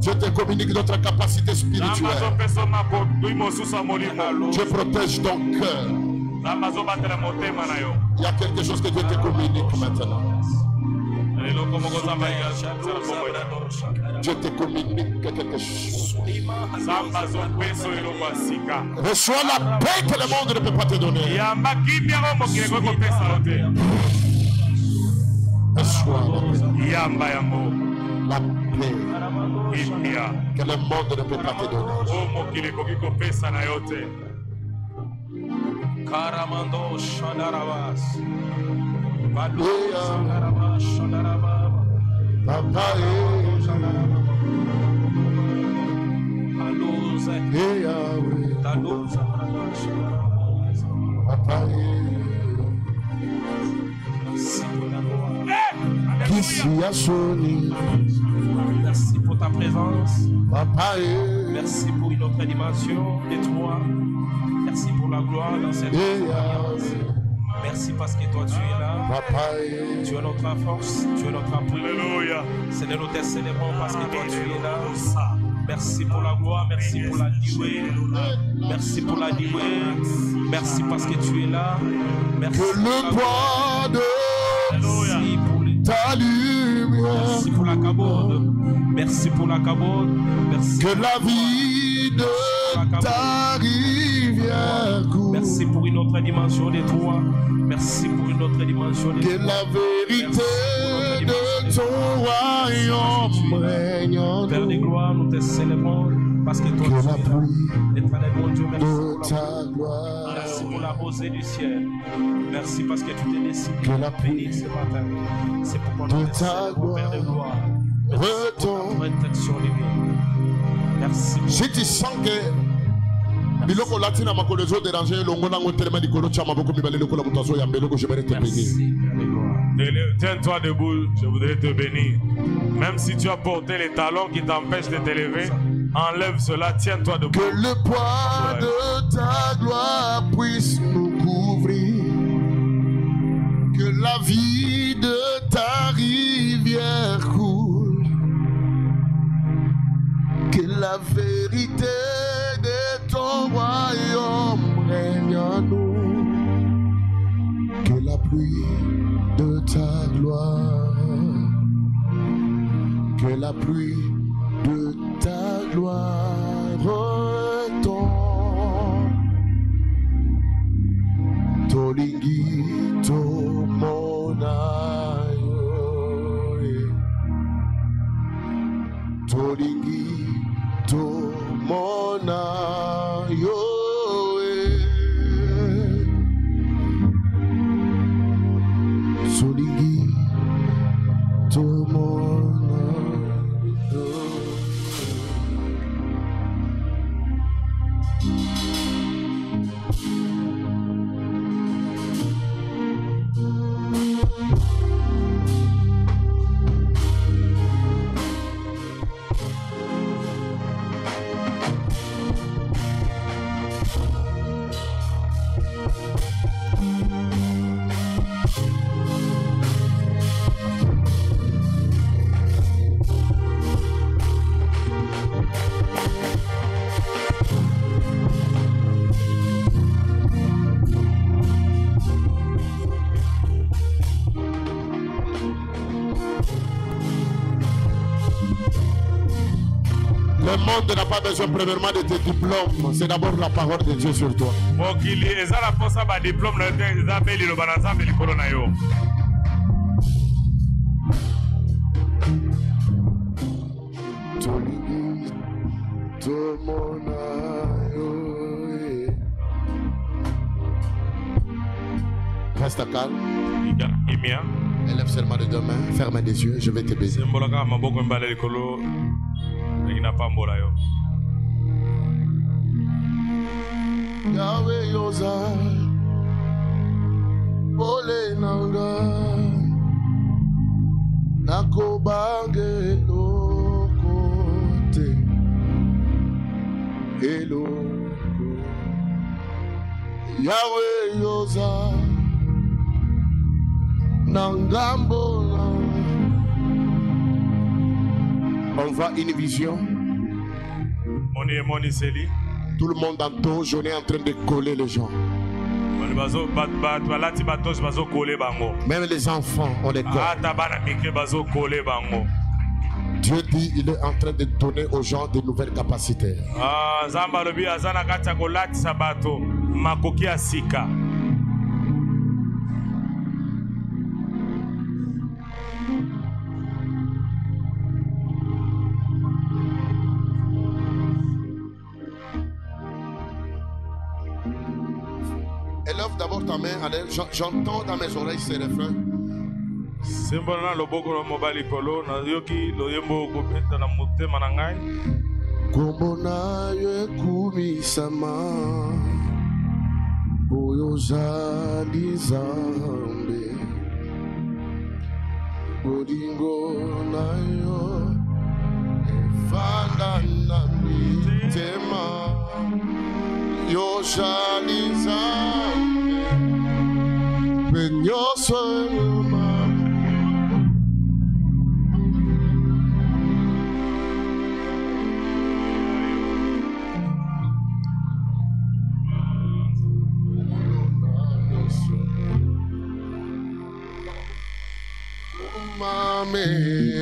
Dieu te communique notre capacité spirituelle. Dieu protège ton cœur. Il y a quelque chose que Dieu te communique maintenant. Dieu te communique quelque chose. Reçois la paix que le monde ne peut pas te donner. Reçois la paix que le monde ne peut pas te donner. Karamando Shandarabas. Merci pour ta présence. Merci pour une autre dimension de toi. Merci pour la gloire dans cette expérience. Merci parce que toi tu es là. Tu es notre force, tu es notre appui. Seigneur, nous te célébrons parce que toi tu es là. Merci pour la gloire, merci pour la durée. Merci pour la durée. Merci parce que tu es là. Merci que le poids de ta lumière. Merci pour la cabode. Merci pour la cabode. Merci que la vie de ta rivière coule. Merci pour une autre dimension de toi. Merci pour une autre dimension de toi. Que la vérité de ton royaume règne en nous. Père de gloire, nous te célébrons parce que toi tu es là. L'éternel mon Dieu, merci pour ta gloire. Merci pour la rosée du ciel. Merci parce que tu t'es décidé de bénir ce matin. C'est pourquoi nous te célébrons, Père de gloire. Merci. Si tu sens que biloko latina makolezo déranger longo nango tellement dikolo chama boko mibale loko la mutazo ya mbeloko je vais te bénir. Tiens-toi debout, je voudrais te bénir. Même si tu as porté les talons qui t'empêchent de t'élever, enlève cela, tiens-toi debout. Que le poids de ta gloire puisse nous couvrir. Que la vie de ta rivière coule. Que la vérité de ton royaume règne en nous. Que la pluie de ta gloire, que la pluie de ta gloire retombe. Tolingi to monayo. monde n'a pas besoin premièrement de tes diplômes. C'est d'abord la parole de Dieu sur toi. Reste calme. Élève seulement les deux mains, ferme les yeux, je vais te baiser. Yahweh Yosa, Ole Nanga, Nakobange Lokote, Eloko, Yahweh Yosa. On voit une vision. Tout le monde entend, je suis en train de coller les gens. Même les enfants, on les colle. Dieu dit il est en train de donner aux gens de nouvelles capacités. Élève d'abord ta main, j'entends dans mes oreilles ces refrains. Kombo na yo ekumisama oyo ozali Nzambe bolingo na yo efanda na mitema yo ozali Nzambe mpe nyonso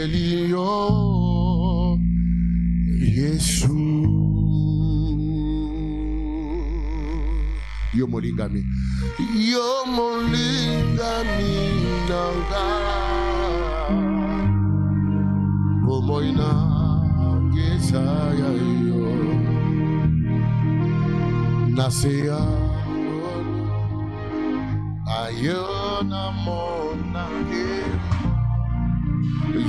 Elio Yesu Yo molingami nanga Omoina Gesaya yo Nasea Ayona monake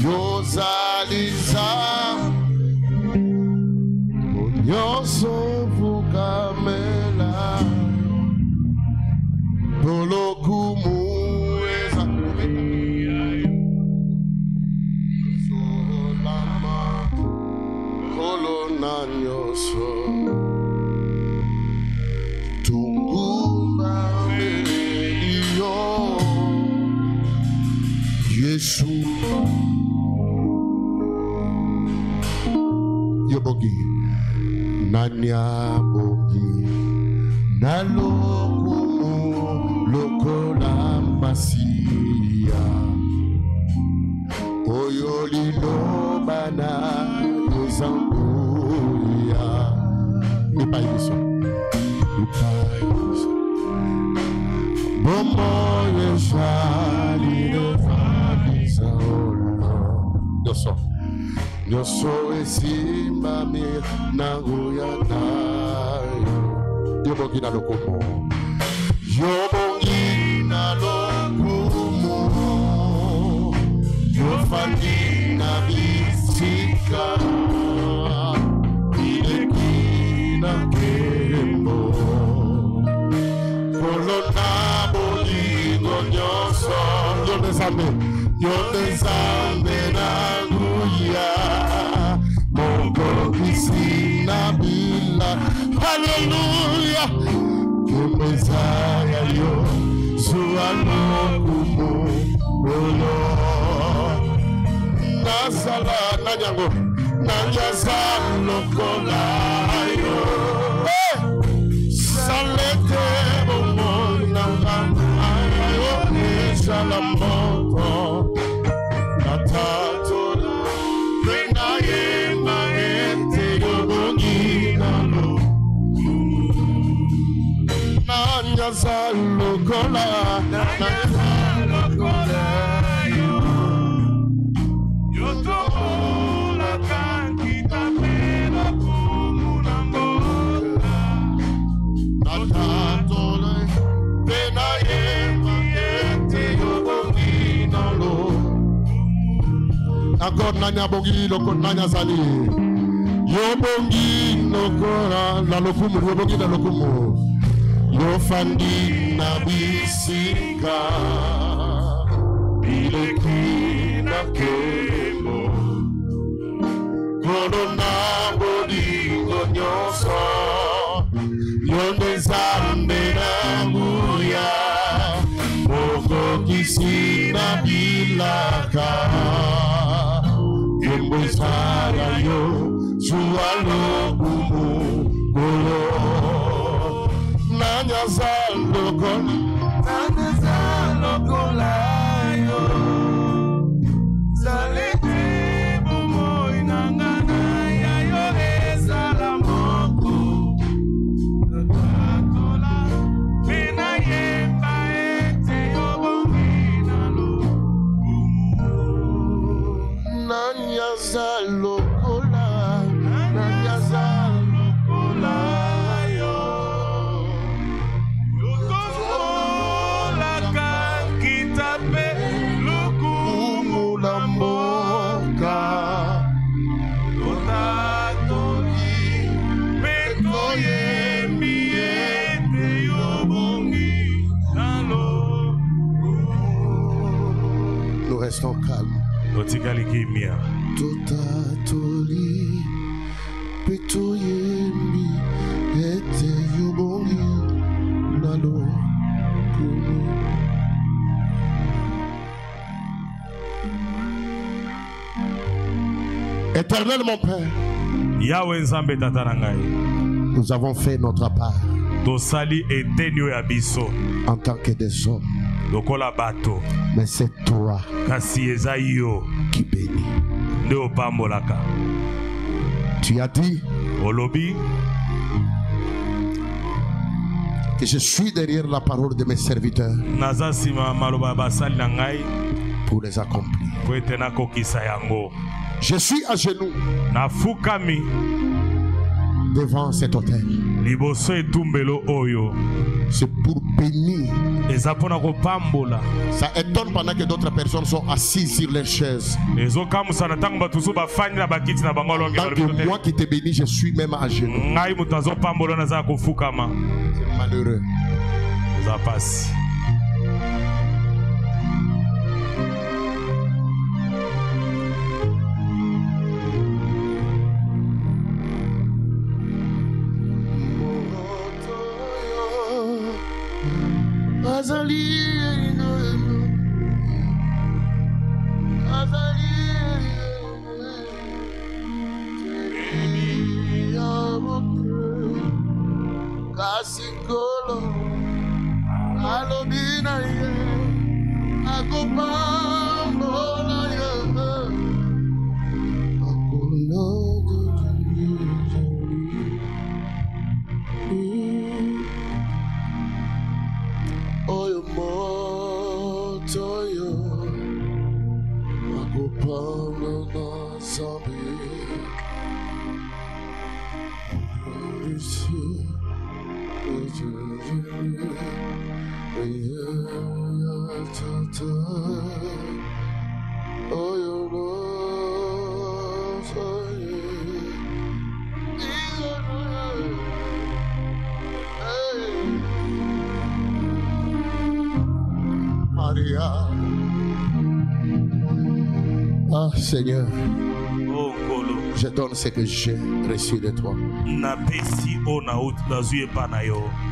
Yozali Nzambe nyonso vukamela tolokumu ezakumia solama kolona nyonso tungumba melio Yesu Yobogi Nanya Bogi Nalokumu Lokola Masia Oyolilo Bana Yozangoya Ipaiso Bomo Yeshali Nefabisa Yoso Yoso esimba mi nanguya nayo Yobogi na lokumu Yobogi na lokumu Yofandi na bisika Ileki na kembo Kolona bolingo nyoso Yonde zambe nanguya Mongo kisina bila Hallelujah Kumezaya yo Suano kumu Olo Nasala nanyango Nanyazalo kola yo Salete bomo Nangangu ayo Nesalamoto Natato Renayema ente yobo Encore nanya bongi loko nanya zali. Yo bongi loko na lokumu, yo bongi na lokumu. Yo fandi na bisika. Bileki na kemo. Corona bodi gonyoso. Yo nezambe na muya. Moko kisina bilaka. Sara yo sualo kumu golo nanya zalo kola yo zalete bumo inangana ya yo ezala moko tola pena yemba ete yo bomina lo nanya zalo kola yo la kakita pe lukumu la mboka utatoli peto yembi ete yobongi nalo. Nous restons calmes. Totatoli peto yembi ete yobongi nalo. Éternel mon Père, nous avons fait notre part en tant que des hommes. Mais c'est toi qui bénis. Tu as dit que je suis derrière la parole de mes serviteurs pour les accomplir. Je suis à genoux devant cet autel. C'est pour bénir. Ça étonne pendant que d'autres personnes sont assises sur leurs chaises. Tant que moi qui te bénis, je suis même à genoux. C'est malheureux. Ah Seigneur, je donne ce que j'ai reçu de toi.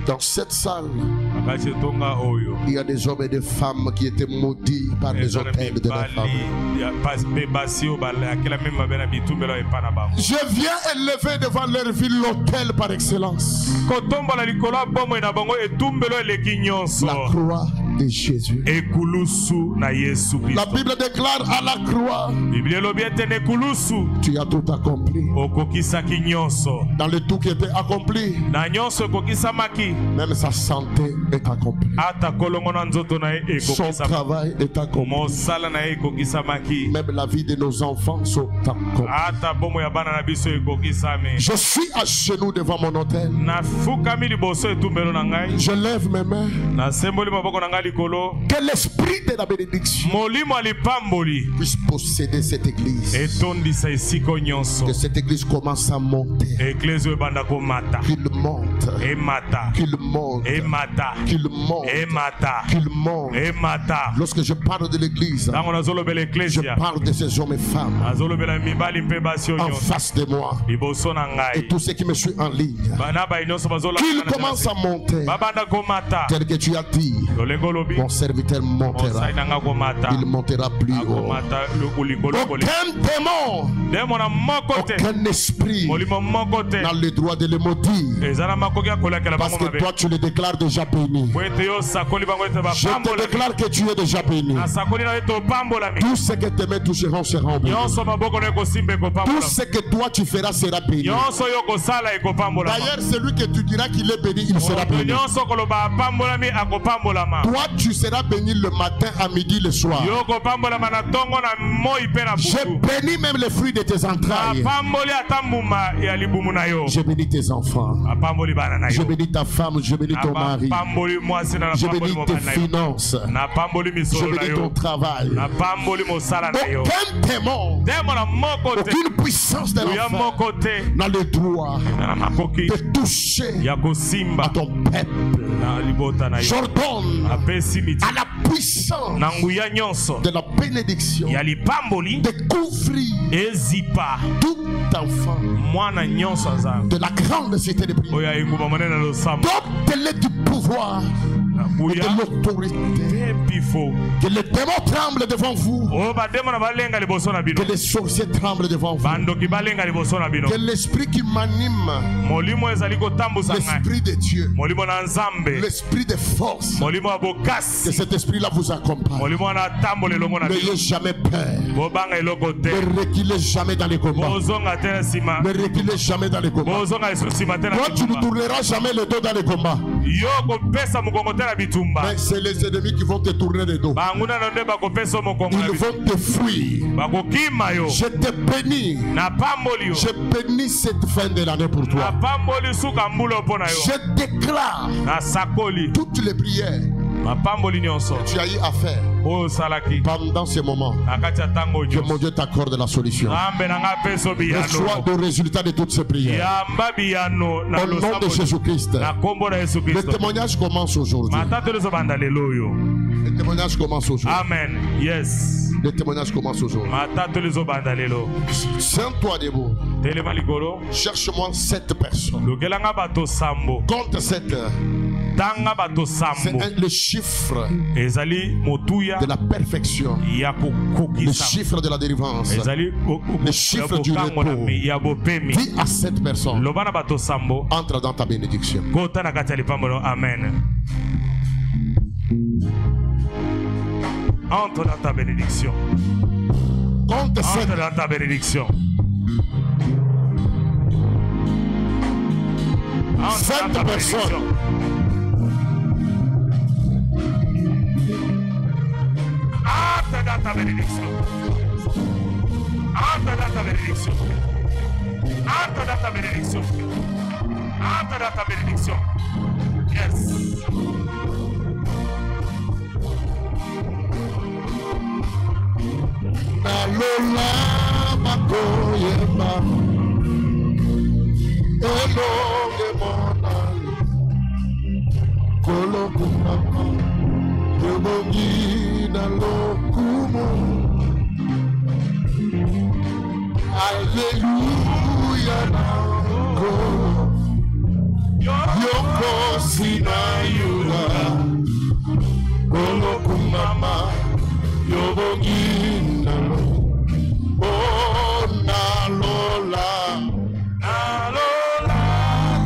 Dans cette salle, il y a des hommes et des femmes qui étaient maudits par les hôtels de leur famille. Je viens élever devant leur vie l'autel par excellence. La croix de Jésus. La Bible déclare à la croix, tu as tout accompli. Dans le tout qui était accompli, même sa santé est accomplie. Son travail est accompli. Même la vie de nos enfants sont accomplis. Je suis à genoux devant mon autel. Je lève mes mains. Que l'esprit de la bénédiction puisse posséder cette église. Que cette église commence à monter. Qu'il monte. Qu'il monte. Qu'il monte. Qu'il monte. Lorsque je parle de l'église, je parle de ces hommes et femmes en face de moi et tous ceux qui me suivent en ligne. Qu'il commence à monter. Tel que tu as dit, mon serviteur montera. Il montera plus haut. Aucun démon, aucun esprit n'a le droit de le maudire. Parce que toi tu le déclares déjà béni. Je te déclare que tu es déjà béni. Tout ce que tes mains toucheront sera béni. Tout ce que toi tu feras sera béni. D'ailleurs, celui que tu diras qu'il est béni, il sera béni. Toi tu seras béni le matin, à midi, le soir. Je bénis même les fruits de tes entrailles. Je bénis tes enfants. Je bénis ta femme. Je bénis ton mari. Je bénis tes finances. Je bénis ton travail. Aucun démon, aucune puissance de l'enfer n'a le droit de toucher à ton peuple. J'ordonne à la puissance de la bénédiction de couvrir tout enfant de la grande cité de prière. Donne-le du pouvoir et de l'autorité. Que les démons tremblent devant vous. Que les sorciers tremblent devant vous. Que l'esprit qui m'anime, l'esprit de Dieu, l'esprit de force, que cet esprit-là vous accompagne. N'ayez jamais peur. Ne reculez jamais dans les combats. Ne reculez jamais dans les combats. Toi, tu ne tourneras jamais le dos dans les combats. Mais c'est les ennemis qui vont te tourner le dos. Ils vont te fuir. Je te bénis. Je bénis cette fin de l'année pour toi. Je déclare toutes les prières que tu as eu à faire pendant ce moment. Que mon Dieu t'accorde la solution. Reçois le résultat de toutes ces prières. Au nom de Jésus-Christ. Le témoignage commence aujourd'hui. Le témoignage commence aujourd'hui. Amen. Yes. Le témoignage commence aujourd'hui. Tiens-toi debout. Cherche-moi 7 personnes. Compte 7. C'est le chiffre de la perfection, le chiffre de la délivrance, le chiffre du repos. Dis à 7 personnes, entre dans ta bénédiction. Amen. Entre dans ta bénédiction. Compte 7. Entre dans ta bénédiction. 7 personnes. Entre dans ta bénédiction. Entre dans ta bénédiction. Entre dans ta bénédiction. Entre dans ta bénédiction. Yes. Alola makoyema elonge monali kolokumama yobongi na lokumo. Alleluia nako yoko sinayura kolokumama yobongi na lokumo. Oh nalola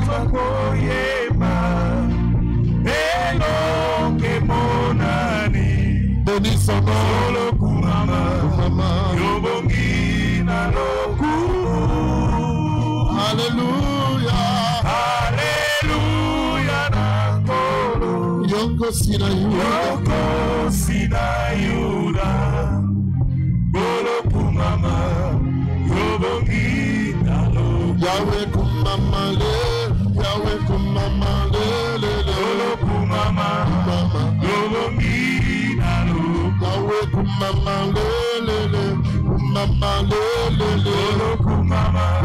tokoyema elonge monali Yahweh kumama le, Yahweh kumama le, kumama, yobongi nalo. Yahweh kumama le, kumama le,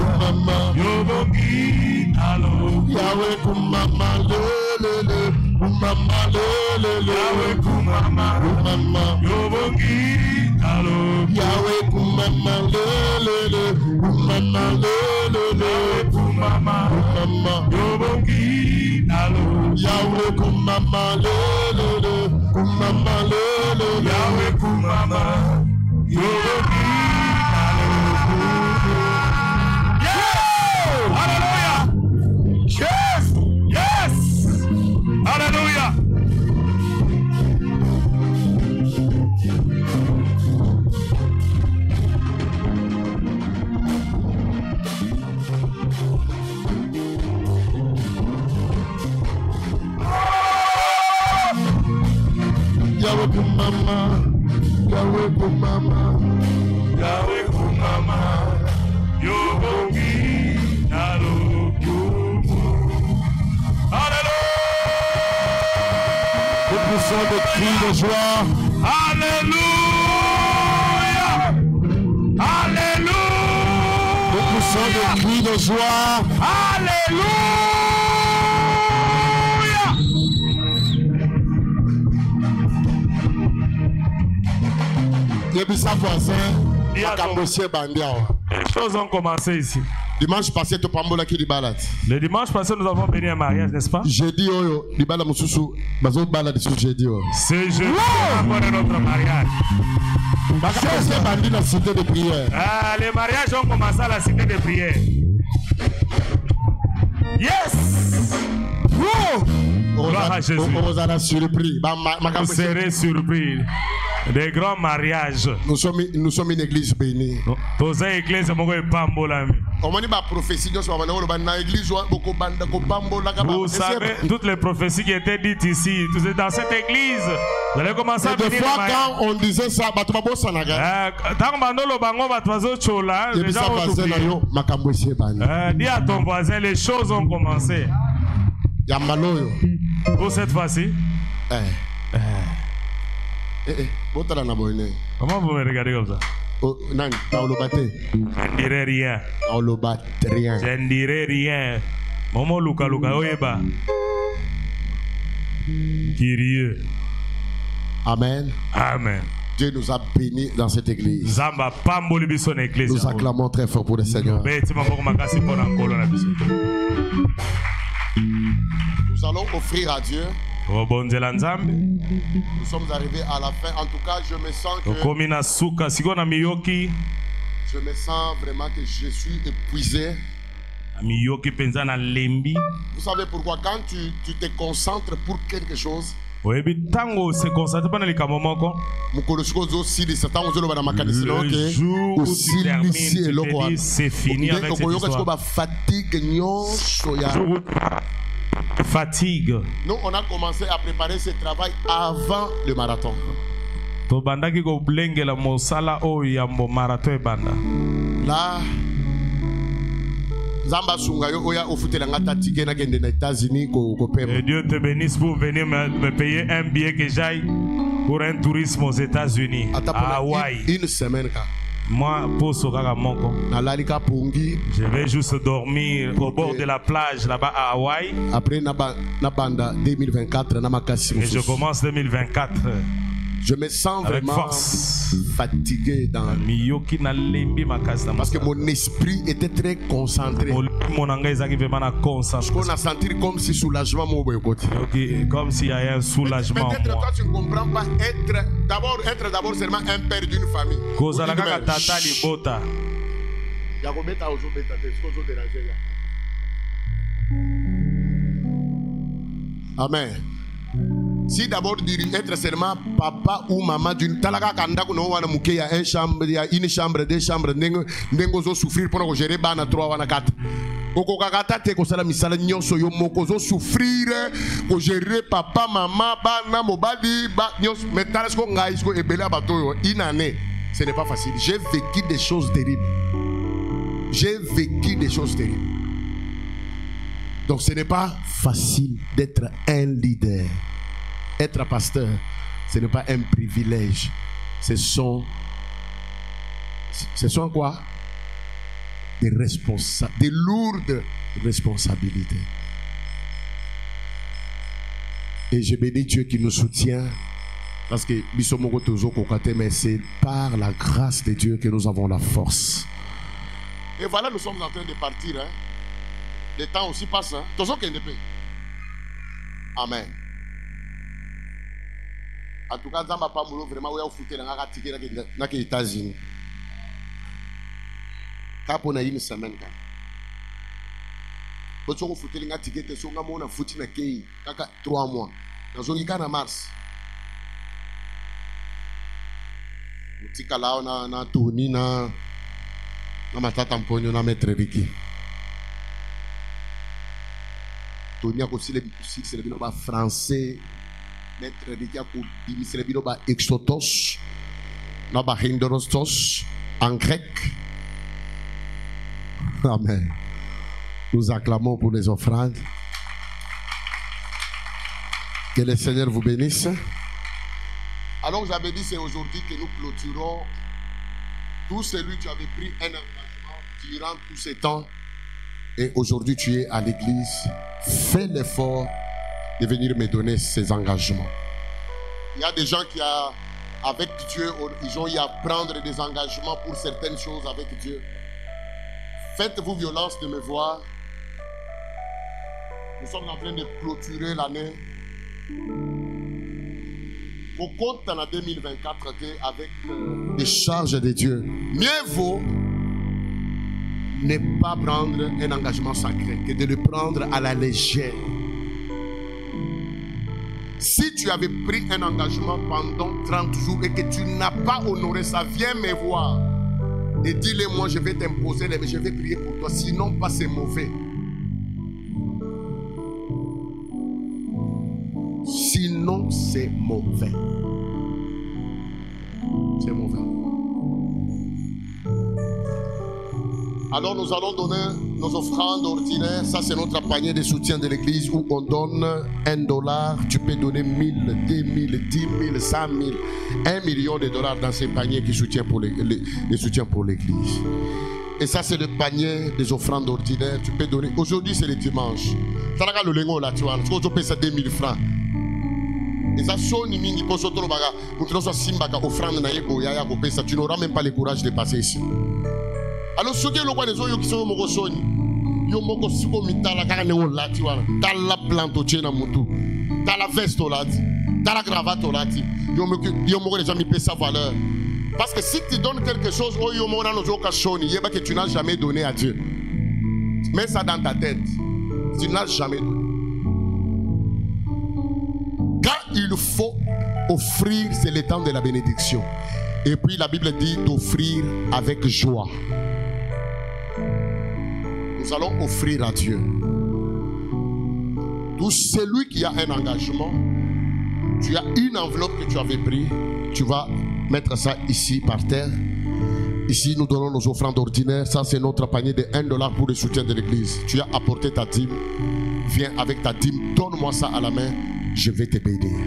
kumama, yobongi nalo. Yahweh kumama le, kumama le, Yahweh kumama, yobongi nalo. Yahweh kumama le, kumama le. Kumama, yobongi nalo. Yahweh kumama lele, kumama lele. Yahweh kumama, yobongi nalo. Yeah! Hallelujah! Yes! Yes! Hallelujah! Yahweh kumama, Yahweh kumama, Yahweh kumama, yobongi nalo. Alléluia! Nous poussons des cris de joie. Alléluia! Alléluia! Nous poussons des cris de joie. Alléluia! Les choses ont commencé ici. Dimanche passé, tu pambola qui balade. Le dimanche passé, nous avons béni un mariage, n'est-ce pas? Jeudi, di balade mususu, bazo balade sur jeudi. C'est jeudi, on a notre mariage. C'est bandit la cité de prière. Ah, les mariages ont commencé à la cité de prière. Yes! Gloire à Jésus. Vous serez surpris. Des grands mariages. Nous sommes une église bénie. Vous savez toutes les prophéties qui étaient dites ici, dans cette église. Vous allez commencer à venir. Des fois, quand on disait ça, dis à ton voisin, les choses ont commencé. Pour cette fois-ci. Comment vous me regardez comme ça? Je ne dirai rien. Je ne dirai rien. Momo Luka Luka Oyeba. Kyrie. Amen. Amen. Dieu nous a bénis dans cette église. Nous acclamons très fort pour le Seigneur. Nous allons offrir à Dieu. Nous sommes arrivés à la fin. En tout cas, je me sens que je me sens vraiment que je suis épuisé. Vous savez pourquoi? Quand tu te concentres pour quelque chose, le jour où tu termines, c'est fini avec cette histoire. Fatigue. Nous, on a commencé à préparer ce travail avant le marathon. Là, et Dieu te bénisse pour venir me payer un billet que j'aille pour un tourisme aux États-Unis, à Hawaï. Une semaine. Moi, pour je vais juste dormir au bord de la plage là-bas à Hawaï. Après, et je commence 2024. Je me sens vraiment fatigué parce que mon esprit était très concentré. Je senti comme si soulagement. Comme s'il y a un soulagement. Peut-être toi tu ne comprends pas être d'abord seulement un père d'une famille. Amen. Si d'abord être seulement papa ou maman d'une talaka kanda kuno wana muke ya une chambre, deux chambres, nengo zo souffrir pour gérer bana 3 wana 4. okokakata te kosala misala nyonso yo moko zo souffrir ko gérer papa maman bana mobali ba nyonso metala sko ngai sko ebele abato yo une année ce n'est pas facile. J'ai vécu des choses terribles. J'ai vécu des choses terribles. Donc ce n'est pas facile d'être un leader. Être pasteur, ce n'est pas un privilège. Ce sont quoi? Des lourdes responsabilités. Et je bénis Dieu qui nous soutient. Parce que mais c'est par la grâce de Dieu que nous avons la force. Et voilà, nous sommes en train de partir. Hein. Le temps aussi passe. Hein. Amen. En tout cas, Zamba pas vraiment où il faut dans les États-Unis. Quand on a une semaine, quand on a foutu les tickets, on a foutu les quilles 3 mois. Dans un mars. Tika là na tourni na matata mponyo na maître Ricky. Tourni a aussi le bino ba français maître Ricky a ko c'est le bino ba exotos na ba hindrostos en grec. Amen. Nous acclamons pour les offrandes. Que le Seigneur vous bénisse. Alors j'avais dit c'est aujourd'hui que nous clôturons tout celui qui avait pris un engagement durant tous ces temps et aujourd'hui tu es à l'église. Fais l'effort de venir me donner ces engagements. Il y a des gens qui avec Dieu, ils ont eu à prendre des engagements pour certaines choses avec Dieu. Faites-vous violence de me voir. Nous sommes en train de clôturer l'année. On compte en 2024 avec les charges de Dieu. Mieux vaut ne pas prendre un engagement sacré que de le prendre à la légère. Si tu avais pris un engagement pendant 30 jours et que tu n'as pas honoré ça, viens me voir et dis-le moi, je vais t'imposer, mais je vais prier pour toi. Sinon, pas c'est mauvais. Sinon, c'est mauvais. C'est mauvais. Alors, nous allons donner nos offrandes ordinaires. Ça, c'est notre panier de soutien de l'église où on donne $1. Tu peux donner 1000, 2000, 10 000, 100 000, $1 million dans ces paniers qui soutiennent pour les soutiens pour l'église. Et ça, c'est le panier des offrandes ordinaires. Tu peux donner. Aujourd'hui, c'est le dimanche. Tu as le lengo là, tu vois. Tu peux payer 2000 francs. Et ça, tu n'auras même pas le courage de passer ici. Alors, ceux qui ont les gens qui sont au Sony, ils ont la plante au tien, dans la veste au lati, dans la cravate au lati, ils ont les gens qui paient sa valeur. Parce que si tu donnes quelque chose, que tu n'as jamais donné à Dieu, mets ça dans ta tête. Tu n'as jamais donné. Quand il faut offrir, c'est le temps de la bénédiction. Et puis la Bible dit d'offrir avec joie. Nous allons offrir à Dieu. Tout celui qui a un engagement, tu as une enveloppe que tu avais prise, tu vas mettre ça ici par terre. Ici, nous donnons nos offrandes ordinaires. Ça, c'est notre panier de $1 pour le soutien de l'église. Tu as apporté ta dîme. Viens avec ta dîme. Donne-moi ça à la main. Je vais te bénir.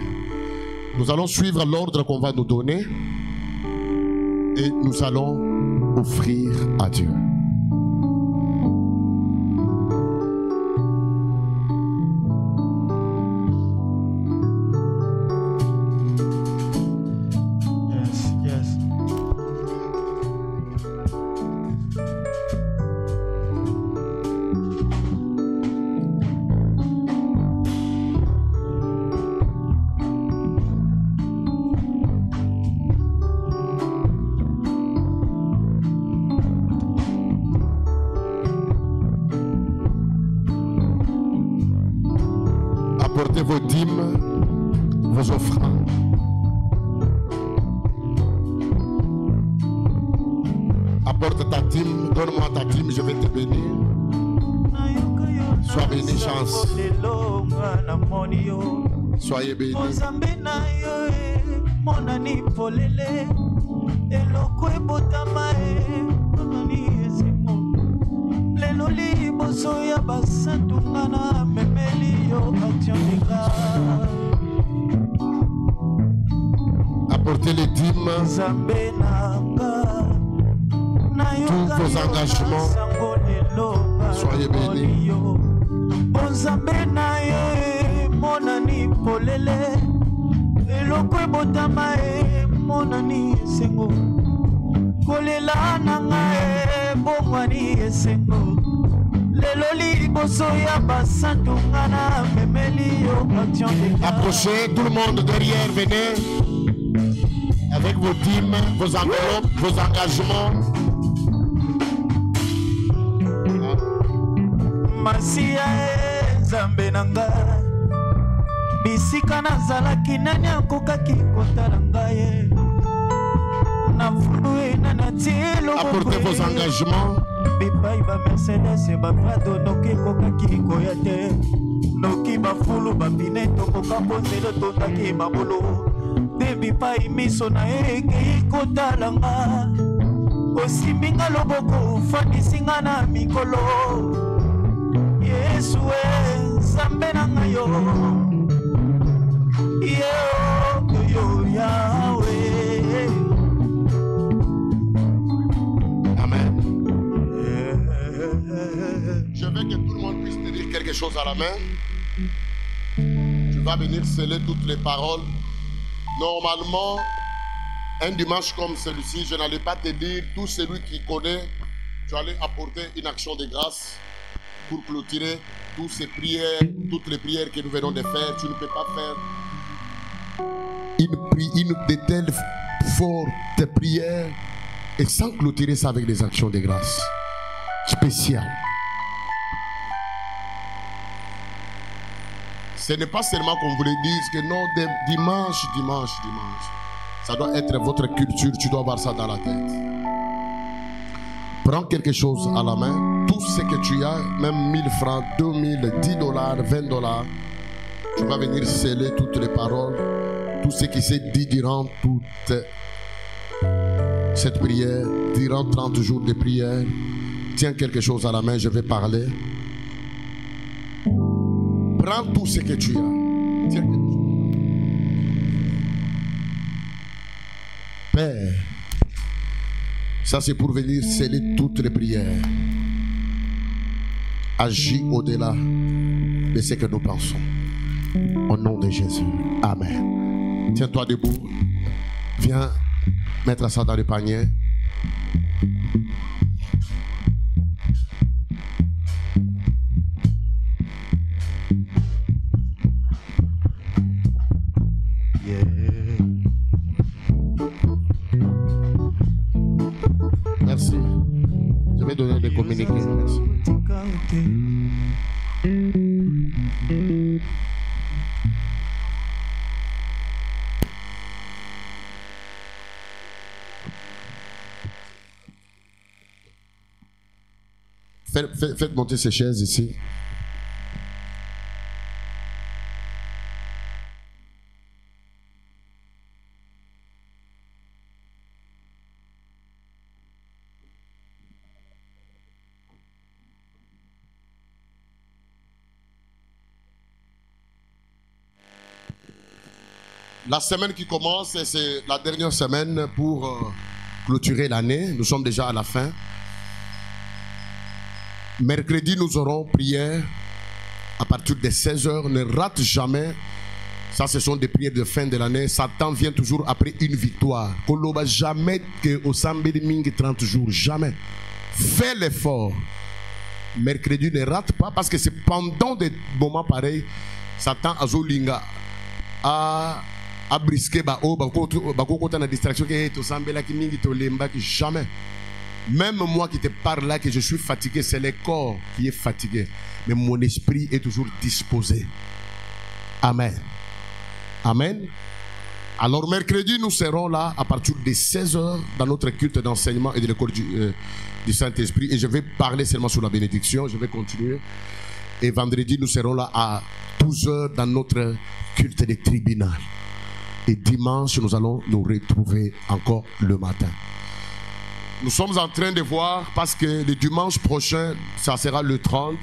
Nous allons suivre l'ordre qu'on va nous donner. Et nous allons offrir à Dieu. Apportez vos dîmes, vos offrandes. Apporte ta dîme, donne-moi ta dîme, je vais te bénir. Sois béni, Chance. Soyez béni. Apportez les dîmes, tous vos engagements. Soyez bénis. Approchez tout le monde derrière, venez avec vos dîmes, vos enveloppes, vos engagements. Masia Nzambe nanga bisika nazalaki nani akokaki kotala ngai na fulu na natilo. Apportez vos engagements. Bipai ba Mercedes ba Prado noki kokaki koyate noki ba fulu ba bineto kokapozelo totaki babolo de bipai miso na eke kotala nga osiminga loboko fanisinga na mikolo. Amen. Je veux que tout le monde puisse te dire quelque chose à la main. Tu vas venir sceller toutes les paroles. Normalement, un dimanche comme celui-ci, je n'allais pas te dire tout celui qui connaît, tu allais apporter une action de grâce pour clôturer toutes ces prières, toutes les prières que nous venons de faire. Tu ne peux pas faire une de telles fortes prières et sans clôturer ça avec des actions de grâce spéciales. Ce n'est pas seulement qu'on voulait dire que non, dimanche. Ça doit être votre culture, tu dois avoir ça dans la tête. Prends quelque chose à la main, tout ce que tu as, même 1000 francs, 2000, $10, $20, tu vas venir sceller toutes les paroles, tout ce qui s'est dit durant toute cette prière, durant 30 jours de prière. Tiens quelque chose à la main, je vais parler. Prends tout ce que tu as. Tiens quelque chose. Père, ça c'est pour venir sceller toutes les prières. Agis au-delà de ce que nous pensons. Au nom de Jésus. Amen. Tiens-toi debout. Viens mettre ça dans le panier. Merci. Je vais donner des communiqués. Merci. Faites monter ces chaises ici. La semaine qui commence, c'est la dernière semaine pour clôturer l'année. Nous sommes déjà à la fin. Mercredi, nous aurons prière à partir de 16h. Ne rate jamais. Ça, ce sont des prières de fin de l'année. Satan vient toujours après une victoire. Koloba jamais que au Sambé Ming 30 jours. Jamais. Fais l'effort. Mercredi, ne rate pas parce que c'est pendant des moments pareils. Satan a zolinga a brisqué la distraction que to Sambé qui mingi to lemba qui jamais. Même moi qui te parle là, que je suis fatigué, c'est le corps qui est fatigué. Mais mon esprit est toujours disposé. Amen. Amen. Alors mercredi, nous serons là à partir de 16h dans notre culte d'enseignement et de l'école du Saint-Esprit. Et je vais parler seulement sur la bénédiction. Je vais continuer. Et vendredi, nous serons là à 12h dans notre culte des tribunaux. Et dimanche, nous allons nous retrouver encore le matin. Nous sommes en train de voir, parce que le dimanche prochain, ça sera le 30.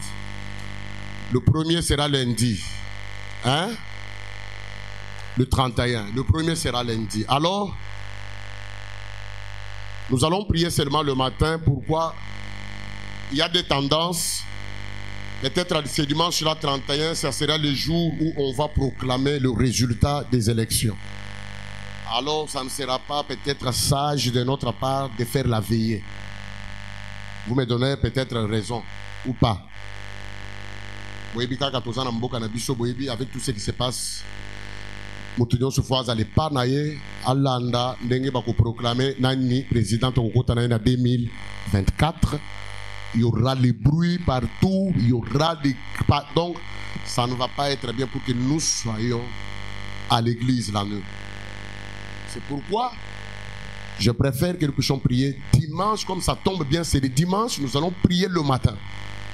Le premier sera lundi. Hein? Le 31. Le premier sera lundi. Alors, nous allons prier seulement le matin. Pourquoi? Il y a des tendances. Peut-être ce dimanche-là, 31, ça sera le jour où on va proclamer le résultat des élections. Alors, ça ne sera pas peut-être sage de notre part de faire la veillée. Vous me donnez peut-être raison ou pas. Avec tout ce qui se passe, nous Alanda, proclamer Nani président en 2024. Il y aura les bruits partout, il y aura des... Donc, ça ne va pas être bien pour que nous soyons à l'église la nuit. C'est pourquoi je préfère que nous puissions prier dimanche, comme ça tombe bien, c'est le dimanche, nous allons prier le matin.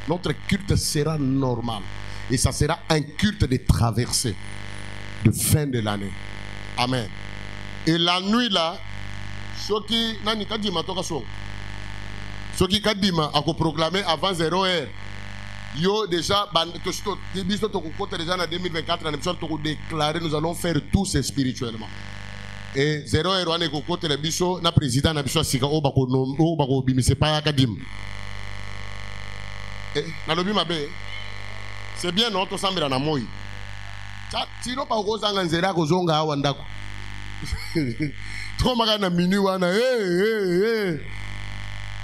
Notre culte sera normal. Et ça sera un culte de traversée, de fin de l'année. Amen. Et la nuit là, ceux qui kadima a proclamé avant 0h. Yo déjà, déjà en 2024, nous allons faire tout spirituellement. Et 0h, on est côté le biso, na président na biso sika o bako bimise pa kadim. Et na lobi mabe. C'est bien non to sambira na moi. Tino pa ko zanga nzela ko zonga awa ndako. Trop magana minu wana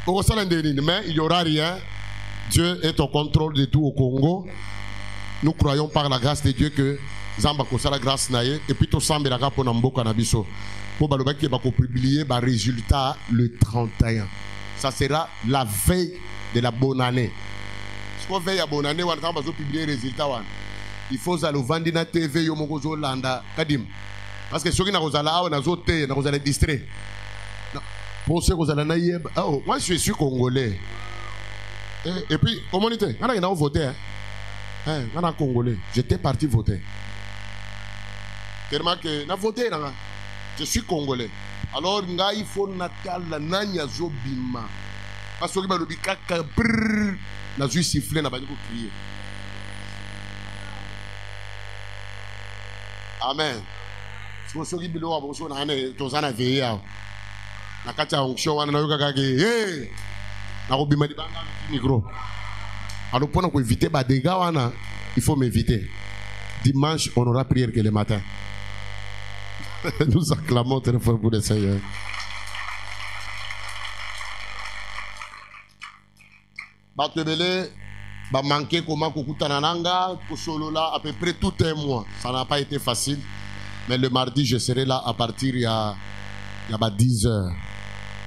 mais il n'y aura rien. Dieu est au contrôle de tout au Congo. Nous croyons par la grâce de Dieu que Zamba kosa la grâce naie et puis tout semble la pour Namboka Nabiso. Pour balobaki bako publier ba résultat le 31. Ça sera la veille de la bonne année. Ce qu'on veille à bonne année, on va publier les résultats. Il faut aller vendre na TV yo mokozo landa kadim. Parce que ceux qui n'ont pas la zoté, n'ont pas distrait. Pour ceux qui ont naïb, oh, moi je suis congolais. Et puis, communauté, on a voté. On a congolais. J'étais parti voter. Tellement que, on a voté. Je suis congolais. Alors, il faut que nanya zobima. Parce que le bikaka brrr, na zui sifflé, na bani crier. Amen. Si vous avez bilo abonso na hane tozana veya. Na kacha onction wana na yoka kage hey na robima di banga micro alors pour nous éviter ba dégâts wana il faut m'éviter. Dimanche on aura prière que le matin. Nous acclamons très fort pour le Seigneur. Batebele ba manquer comment kokutana nanga ko solo là à peu près tout un mois. Ça n'a pas été facile mais le mardi je serai là à partir il y a 10h.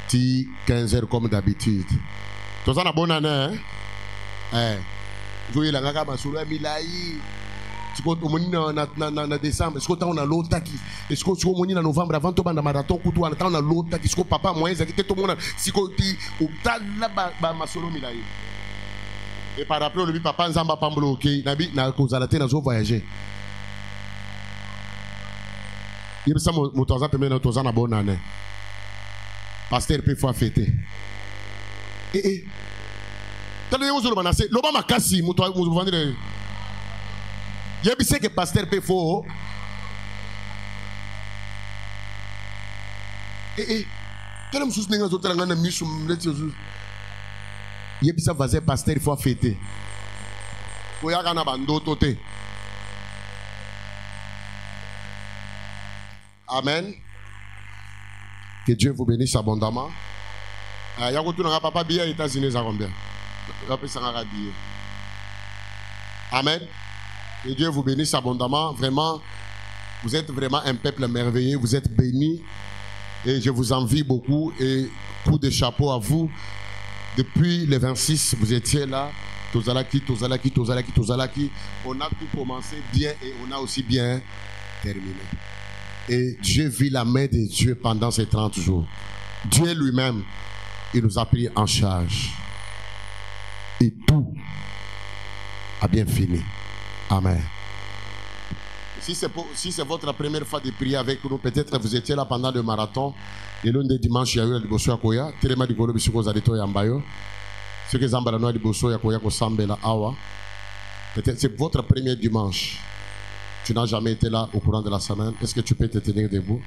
15h comme d'habitude. Tout ça, bonne année. Vous voyez la gaga, ma milai. Tu peux te décembre. Est-ce que tu as l'autre qui? Est-ce que tu as novembre avant de faire marathon? Tu as l'autre qui? Est-ce que papa, moi, il tout le monde. Si tu as là, ma solo milai. Et par après, le papa, Nzamba Pambolo, ok. Nabi, na kozalate na zo voyager. Il y a ça, mon toza permet de toza na bonne année. Pasteur peut faire fêter. Quand vous avez menacé, l'Obama Kassi, vous vendez. Il y a bien que pasteur peut faire. Quand vous soutenez les autres, vous avez mis sur le téléphone. Il y a bien que pasteur il faut fêter. Vous avez un abandon toté. Amen. Que Dieu vous bénisse abondamment. Il y a un papa bien aux États-Unis, ça combien? Amen. Que Dieu vous bénisse abondamment. Vraiment, vous êtes vraiment un peuple merveilleux. Vous êtes bénis. Et je vous envie beaucoup. Et coup de chapeau à vous. Depuis le 26, vous étiez là. Tozalaki. On a tout commencé bien et on a aussi bien terminé. Et Dieu vit la main de Dieu pendant ces 30 jours. Dieu lui-même, il nous a pris en charge. Et tout a bien fini. Amen. Si c'est votre première fois de prier avec nous, peut-être vous étiez là pendant le marathon. Et l'un des dimanches, il y a eu le bosso à Koya. Télé m'a dit que vous avez été Yambayo. Ce que Zambala noa di bosso ya Koya ko sambela awa. Peut-être c'est votre premier dimanche. Tu n'as jamais été là au courant de la semaine. Est-ce que tu peux te tenir debout?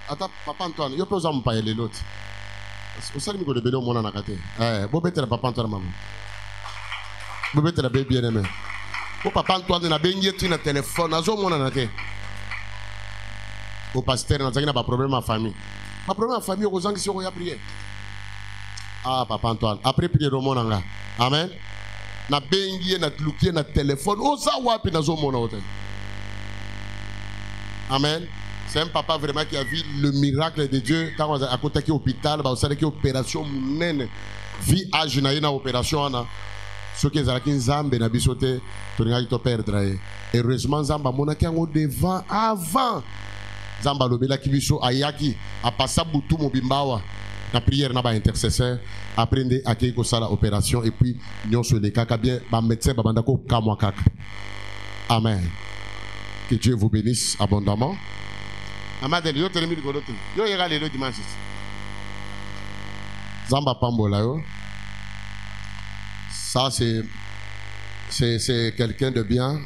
Attends, Papa Antoine, je peux vous payer l'autre. Vous savez que le bébé au monde en a gâté. Vous mettez le Papa Antoine, maman. Vous mettez le bébé bien aimé. Vous Papa Antoine, n'a bien été le téléphone. N'a jamais mon gâté. Au pasteur, n'a pas de problème à famille. Ma problème à famille, aux gens qui sont prier. Ah, Papa Antoine, après prier au monde en gâté. Amen. Na bengi na tluki na téléphone oza wapi na zo mona hotel. Amen. C'est un papa vraiment qui a vu le miracle de Dieu quand on a côté qui hôpital, bah on savait que opération munene vie âge na ina opération ana. Ce qui est à Nzambe na bisote to ngali to perdre. Heureusement Nzamba mona ki ngo devant avant. Nzamba lobela ki biso ayaki a passa butu mobimbawa. La prière n'a pas intercesseur. Apprenez à qui ça la opération et puis nous sur les cas bien ba médecin ba bandako kamwa kaka. Amen. Que Dieu vous bénisse abondamment. Amadel yo termine ko lote. Yo yega le dimanche. Zamba pambola yo. Ça c'est quelqu'un de bien.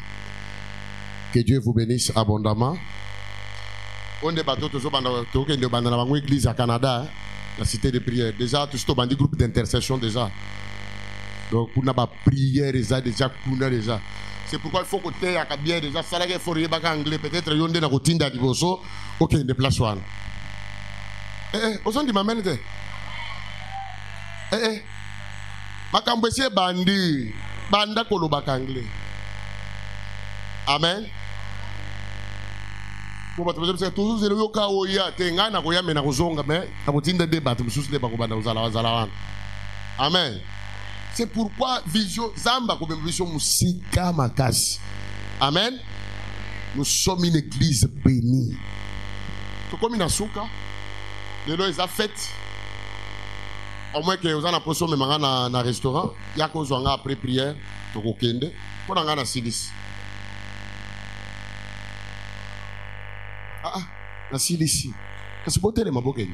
Que Dieu vous bénisse abondamment. On est bateau toujours dans la église à Canada. La cité de prière. Déjà, tout ce qui est groupe d'intercession déjà. Donc, on a prière déjà, déjà. C'est pourquoi il faut que tu aies bien déjà. Ça, il faut que anglais. Peut-être qu'il y a une routine d'adivoso. Ok, de place one. Aux gens qui m'amènent. Makambese bandi. Banda koloba anglais. Amen. Toujours c'est le cas où il y a des gens qui ont des mais amen. C'est pourquoi vision Zamba comme vision musika makasi. Amen. Nous sommes une église bénie. Tout comme une asuka. Les lois ils a fait. Au moins que vous en approchons même dans un restaurant. Il y a qu'on soit après prière. Tout kokende. Pour dans un silis. Na sili ici. Kasi bote le mabokeni.